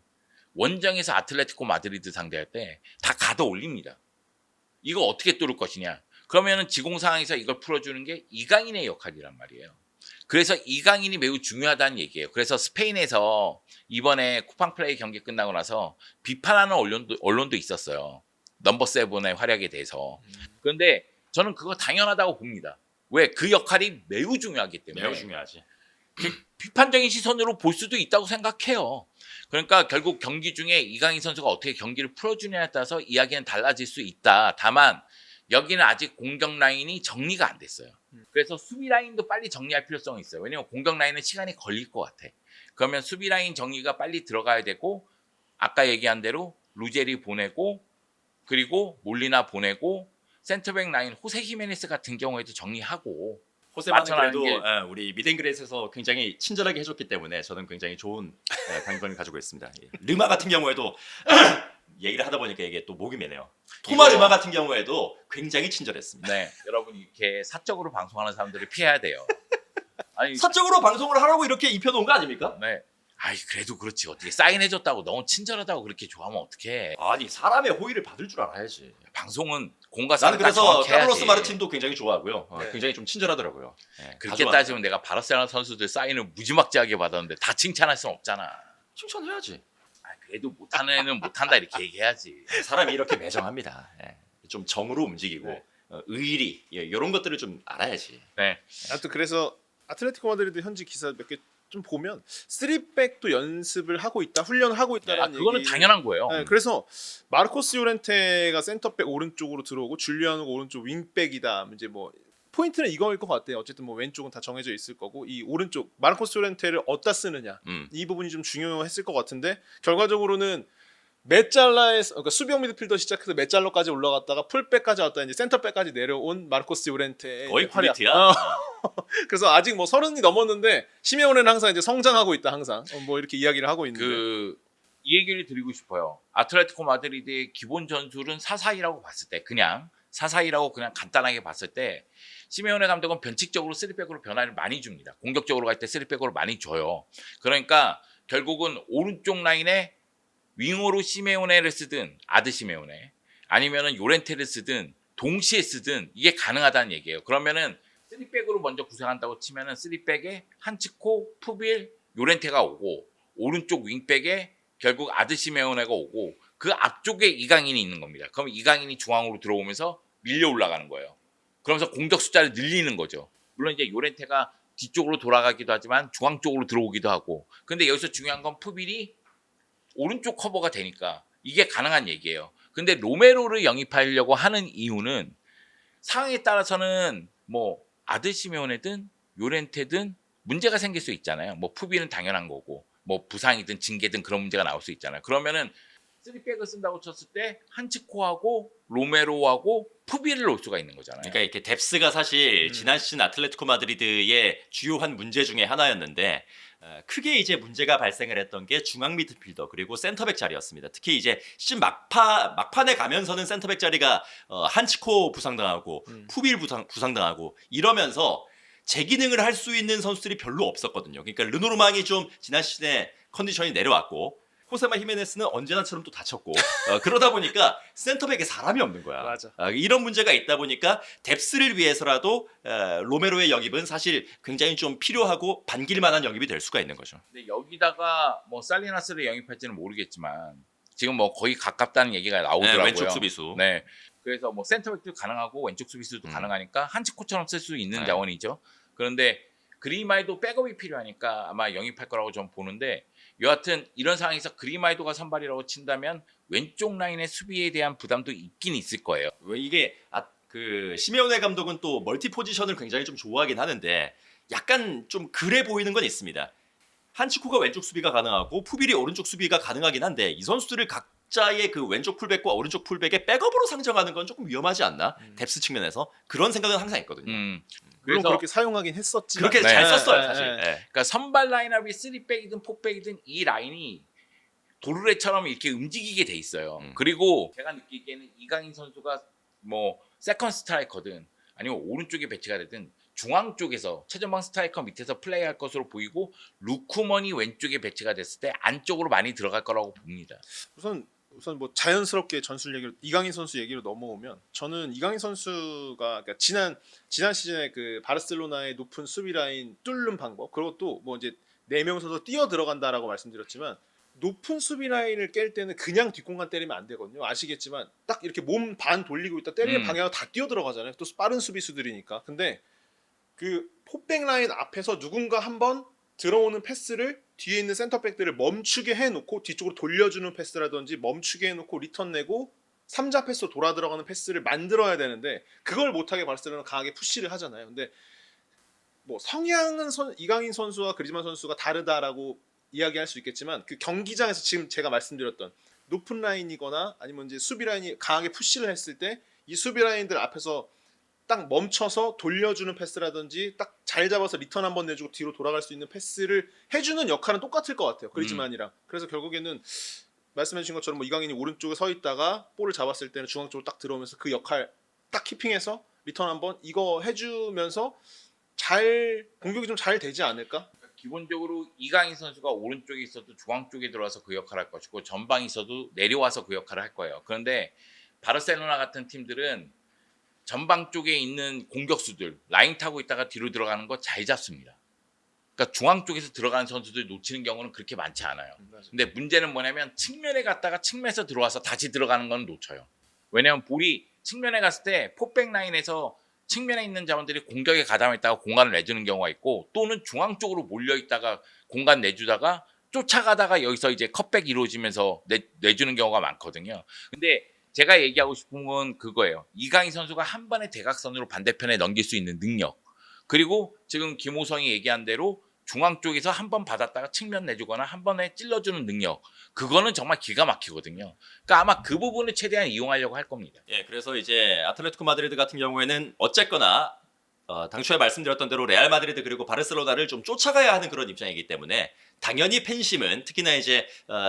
원정에서 아틀레티코 마드리드 상대할 때 다 가둬 올립니다. 이거 어떻게 뚫을 것이냐. 그러면은 지공 상황에서 이걸 풀어주는 게 이강인의 역할이란 말이에요. 그래서 이강인이 매우 중요하다는 얘기예요. 그래서 스페인에서 이번에 쿠팡 플레이 경기 끝나고 나서 비판하는 언론도 있었어요. 넘버 세븐의 활약에 대해서. 그런데 저는 그거 당연하다고 봅니다. 왜? 그 역할이 매우 중요하기 때문에. 매우 중요하지. 비판적인 시선으로 볼 수도 있다고 생각해요. 그러니까 결국 경기 중에 이강인 선수가 어떻게 경기를 풀어주냐에 따라서 이야기는 달라질 수 있다. 다만 여기는 아직 공격 라인이 정리가 안 됐어요. 그래서 수비 라인도 빨리 정리할 필요성이 있어요. 왜냐면 공격 라인은 시간이 걸릴 것 같아. 그러면 수비 라인 정리가 빨리 들어가야 되고 아까 얘기한 대로 루제리 보내고 그리고 몰리나 보내고 센터백 라인 호세 히메네스 같은 경우에도 정리하고 호세만은 빠져나가는 그래도 게- 우리 미댕그레스에서 굉장히 친절하게 해줬기 때문에 저는 굉장히 좋은 관건을 가지고 있습니다. 예. 르마 같은 경우에도 얘기를 하다 보니까 이게 또 목이 메네요. 토마 이거- 르마 같은 경우에도 굉장히 친절했습니다. 네, 여러분 이렇게 사적으로 방송하는 사람들을 피해야 돼요. 아니, 사적으로 방송을 하라고 이렇게 입혀놓은 거 아닙니까? 네. 아이 그래도 그렇지 어떻게 사인해줬다고 너무 친절하다고 그렇게 좋아하면 어떡해. 아니 사람의 호의를 받을 줄 알아야지. 방송은 공과 나는 사는 다 그래서 정확해야지. 카를로스 마르틴도 굉장히 좋아하고요. 네. 굉장히 좀 친절하더라고요. 예, 다 그렇게 좋아합니다. 따지면 내가 바르셀로나 선수들 사인을 무지막지하게 받았는데 다 칭찬할 순 없잖아. 칭찬해야지. 아, 그래도 못하는 애는 못한다 이렇게 얘기해야지. 사람이 이렇게 매정합니다. 예. 좀 정으로 움직이고 네. 의리 이런 것들을 좀 알아야지. 네. 아무튼 그래서 아틀레티코 마드리드 현지 기사 몇 개 좀 보면 3백도 연습을 하고 있다, 훈련을 하고 아, 있다라는 그거는 얘기. 당연한 거예요. 네, 그래서 마르코스 요렌테가 센터백 오른쪽으로 들어오고 줄리아노가 오른쪽 윙백이다. 이제 뭐 포인트는 이거일 것 같아요. 어쨌든 뭐 왼쪽은 다 정해져 있을 거고 이 오른쪽 마르코스 요렌테를 어디다 쓰느냐 이 부분이 좀 중요했을 것 같은데 결과적으로는 메잘라에서 그러니까 수비형 미드필더 시작해서 메잘로까지 올라갔다가 풀백까지 왔다 이제 센터백까지 내려온 마르코스 요렌테의 거의 활약. 굴리트야. 그래서 아직 뭐 30이 넘었는데 시메오네는 항상 이제 성장하고 있다 항상 뭐 이렇게 이야기를 하고 있는데 이 얘기를 드리고 싶어요. 아틀레티코 마드리드의 기본 전술은 4-4-2라고 봤을 때 그냥 4-4-2라고 그냥 간단하게 봤을 때 시메오네 감독은 변칙적으로 3백으로 변화를 많이 줍니다. 공격적으로 갈 때 3백으로 많이 줘요. 그러니까 결국은 오른쪽 라인에 윙어로 시메오네를 쓰든 아드 시메오네 아니면은 요렌테를 쓰든 동시에 쓰든 이게 가능하다는 얘기예요. 그러면은 3백으로 먼저 구성한다고 치면은 3백에 한치코, 푸빌, 요렌테가 오고 오른쪽 윙백에 결국 아드시메오네가 오고 그 앞쪽에 이강인이 있는 겁니다. 그럼 이강인이 중앙으로 들어오면서 밀려 올라가는 거예요. 그러면서 공격 숫자를 늘리는 거죠. 물론 이제 요렌테가 뒤쪽으로 돌아가기도 하지만 중앙 쪽으로 들어오기도 하고. 근데 여기서 중요한 건 푸빌이 오른쪽 커버가 되니까 이게 가능한 얘기예요. 근데 로메로를 영입하려고 하는 이유는 상황에 따라서는 뭐 아드시메오네든 요렌테든 문제가 생길 수 있잖아요. 뭐 푸빌은 당연한 거고 뭐 부상이든 징계든 그런 문제가 나올 수 있잖아요. 그러면은 3백을 쓴다고 쳤을 때 한치코하고 로메로하고 푸빌을 놓을 수가 있는 거잖아요. 그러니까 이렇게 뎁스가 사실 지난 시즌 아틀레티코 마드리드의 주요한 문제 중에 하나였는데 크게 이제 문제가 발생을 했던 게 중앙 미드필더 그리고 센터백 자리였습니다. 특히 이제 시즌 막판에 가면서는 센터백 자리가 한치코 부상당하고 푸빌 부상당하고 이러면서 재기능을 할 수 있는 선수들이 별로 없었거든요. 그러니까 르노르망이 좀 지난 시즌에 컨디션이 내려왔고 호세마 히메네스는 언제나처럼 또 다쳤고 그러다 보니까 센터백에 사람이 없는 거야. 맞아. 이런 문제가 있다 보니까 뎁스를 위해서라도 로메로의 영입은 사실 굉장히 좀 필요하고 반길 만한 영입이 될 수가 있는 거죠. 근데 여기다가 뭐 살리나스를 영입할지는 모르겠지만 지금 뭐 거의 가깝다는 얘기가 나오더라고요. 왼쪽 수비수. 네. 그래서 뭐 센터백도 가능하고 왼쪽 수비수도 가능하니까 한치코처럼 쓸 수 있는 네. 자원이죠. 그런데 그리마이도 백업이 필요하니까 아마 영입할 거라고 좀 보는데 여하튼 이런 상황에서 그리마이도가 선발이라고 친다면 왼쪽 라인의 수비에 대한 부담도 있긴 있을 거예요. 왜 이게 그 시메오네 감독은 또 멀티 포지션을 굉장히 좀 좋아하긴 하는데 약간 좀 그래 보이는 건 있습니다. 한치코가 왼쪽 수비가 가능하고 푸빌이 오른쪽 수비가 가능하긴 한데 이 선수들을 각자의 그 왼쪽 풀백과 오른쪽 풀백의 백업으로 상정하는 건 조금 위험하지 않나? 뎁스 측면에서 그런 생각은 항상 있거든요. 물론 그래서 그렇게 사용하긴 했었지만 그렇게 네. 잘 썼어요 네, 사실. 네. 네. 그러니까 선발 라인업이 3백이든 4백이든 이 라인이 도르래처럼 이렇게 움직이게 돼 있어요. 그리고 제가 느끼기에는 이강인 선수가 뭐 세컨 스트라이커든 아니면 오른쪽에 배치가 되든 중앙 쪽에서 최전방 스트라이커 밑에서 플레이할 것으로 보이고 루쿠먼이 왼쪽에 배치가 됐을 때 안쪽으로 많이 들어갈 거라고 봅니다. 우선 뭐 자연스럽게 전술 얘기로 이강인 선수 얘기로 넘어오면 저는 이강인 선수가 그러니까 지난 시즌에 그 바르셀로나의 높은 수비 라인 뚫는 방법 그것도 뭐 이제 4명 선수 뛰어 들어간다라고 말씀드렸지만 높은 수비 라인을 깰 때는 그냥 뒷공간 때리면 안 되거든요. 아시겠지만 딱 이렇게 몸 반 돌리고 있다 때리는 방향으로 다 뛰어 들어가잖아요. 또 빠른 수비수들이니까. 근데 그 포백 라인 앞에서 누군가 한번 들어오는 패스를 뒤에 있는 센터백들을 멈추게 해놓고 뒤쪽으로 돌려주는 패스라든지 멈추게 해놓고 리턴 내고 3자 패스로 돌아 들어가는 패스를 만들어야 되는데 그걸 못하게 바르셀로나는 강하게 푸시를 하잖아요. 근데 뭐 성향은 이강인 선수와 그리즈만 선수가 다르다라고 이야기할 수 있겠지만 그 경기장에서 지금 제가 말씀드렸던 높은 라인이거나 아니면 이제 수비 라인이 강하게 푸시를 했을 때 이 수비 라인들 앞에서 딱 멈춰서 돌려주는 패스라든지 딱 잘 잡아서 리턴 한번 내주고 뒤로 돌아갈 수 있는 패스를 해주는 역할은 똑같을 것 같아요. 그리즈만이랑. 그래서 결국에는 말씀해 주신 것처럼 뭐 이강인이 오른쪽에 서 있다가 볼을 잡았을 때는 중앙 쪽으로 딱 들어오면서 그 역할 딱 키핑해서 리턴 한번 이거 해주면서 잘 공격이 좀 잘 되지 않을까? 기본적으로 이강인 선수가 오른쪽에 있어도 중앙 쪽에 들어와서 그 역할을 할 것이고 전방에 있어도 내려와서 그 역할을 할 거예요. 그런데 바르셀로나 같은 팀들은 전방 쪽에 있는 공격수들 라인 타고 있다가 뒤로 들어가는 거 잘 잡습니다. 그러니까 중앙 쪽에서 들어가는 선수들 놓치는 경우는 그렇게 많지 않아요. 근데 문제는 뭐냐면 측면에 갔다가 측면에서 들어와서 다시 들어가는 건 놓쳐요. 왜냐하면 볼이 측면에 갔을 때 포백 라인에서 측면에 있는 자원들이 공격에 가담했다가 공간을 내주는 경우가 있고 또는 중앙 쪽으로 몰려 있다가 공간 내주다가 쫓아가다가 여기서 이제 컷백 이루어지면서 내주는 경우가 많거든요. 근데 제가 얘기하고 싶은 건 그거예요. 이강인 선수가 한 번에 대각선으로 반대편에 넘길 수 있는 능력. 그리고 지금 김호성이 얘기한 대로 중앙 쪽에서 한 번 받았다가 측면 내주거나 한 번에 찔러주는 능력. 그거는 정말 기가 막히거든요. 그러니까 아마 그 부분을 최대한 이용하려고 할 겁니다. 예, 그래서 이제 아틀레티코 마드리드 같은 경우에는 어쨌거나 당초에 말씀드렸던 대로 레알 마드리드 그리고 바르셀로나를 좀 쫓아가야 하는 그런 입장이기 때문에 당연히 팬심은 특히나 이제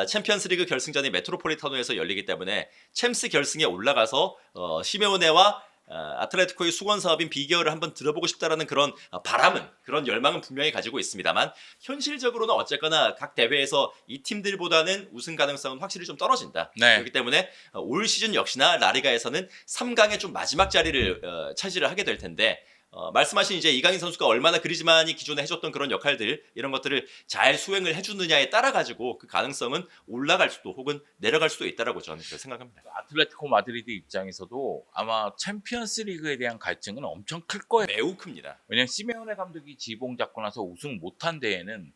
챔피언스리그 결승전이 메트로폴리타노에서 열리기 때문에 챔스 결승에 올라가서 시메오네와 아틀레티코의 수건 사업인 비계어를 한번 들어보고 싶다라는 그런 바람은 그런 열망은 분명히 가지고 있습니다만 현실적으로는 어쨌거나 각 대회에서 이 팀들보다는 우승 가능성은 확실히 좀 떨어진다. 네. 그렇기 때문에 올 시즌 역시나 라리가에서는 3강의 좀 마지막 자리를 차지를 하게 될 텐데 말씀하신 이제 이강인 선수가 얼마나 그리즈만이 기존에 해줬던 그런 역할들 이런 것들을 잘 수행을 해주느냐에 따라 가지고 그 가능성은 올라갈 수도 혹은 내려갈 수도 있다라고 저는 그렇게 생각합니다. 아틀레티코 마드리드 입장에서도 아마 챔피언스리그에 대한 갈증은 엄청 클 거예요. 매우 큽니다. 왜냐면 시메오네 감독이 지봉 잡고 나서 우승 못한 데에는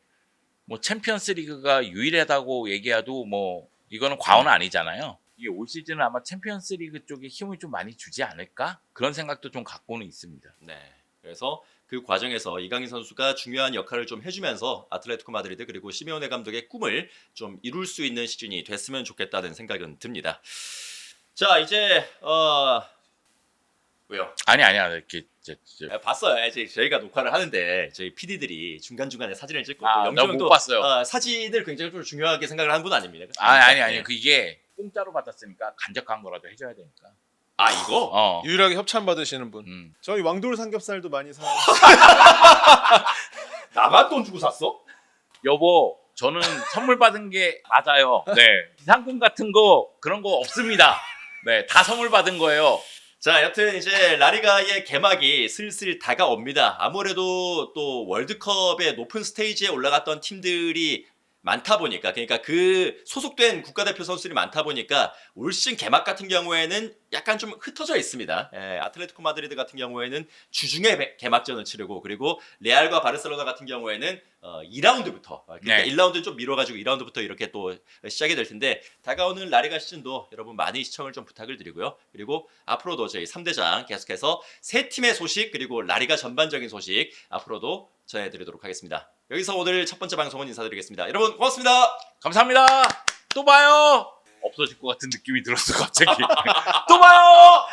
뭐 챔피언스리그가 유일하다고 얘기해도 뭐 이거는 과언은 아니잖아요. 이게 올 시즌은 아마 챔피언스리그 쪽에 힘을 좀 많이 주지 않을까? 그런 생각도 좀 갖고는 있습니다. 네. 그래서 그 과정에서 이강인 선수가 중요한 역할을 좀 해주면서 아틀레티코 마드리드 그리고 시메오네 감독의 꿈을 좀 이룰 수 있는 시즌이 됐으면 좋겠다는 생각은 듭니다. 자 이제 왜요? 아니야 이렇게 봤어요. 이제 저희가 녹화를 하는데 저희 PD들이 중간중간에 사진을 찍고 또 나 영정도 못 봤어요. 사진을 굉장히 좀 중요하게 생각을 하는 분 아닙니까? 아니 네. 그 이게 공짜로 받았으니까 간접한 거라도 해줘야 되니까. 아 이거? 유일하게 협찬 받으시는 분. 음. 저희 왕돌 삼겹살도 많이 사. 나만 돈 주고 샀어? 여보, 저는 선물 받은 게 맞아요. 네. 상금 같은 거 그런 거 없습니다. 네, 다 선물 받은 거예요. 자, 여튼 이제 라리가의 개막이 슬슬 다가옵니다. 아무래도 또 월드컵의 높은 스테이지에 올라갔던 팀들이 많다 보니까, 그러니까 그 소속된 국가대표 선수들이 많다 보니까 올 시즌 개막 같은 경우에는 약간 좀 흩어져 있습니다. 아틀레티코 마드리드 같은 경우에는 주중에 개막전을 치르고, 그리고 레알과 바르셀로나 같은 경우에는 2라운드부터 그러니까 네. 1라운드는 좀 미뤄가지고 2라운드부터 이렇게 또 시작이 될 텐데, 다가오는 라리가 시즌도 여러분 많이 시청을 좀 부탁을 드리고요. 그리고 앞으로도 저희 3대장 계속해서 세 팀의 소식 그리고 라리가 전반적인 소식 앞으로도 전해드리도록 하겠습니다. 여기서 오늘 첫 번째 방송은 인사드리겠습니다. 여러분 고맙습니다. 감사합니다. 또 봐요. 없어질 것 같은 느낌이 들었어 갑자기. 또 봐요.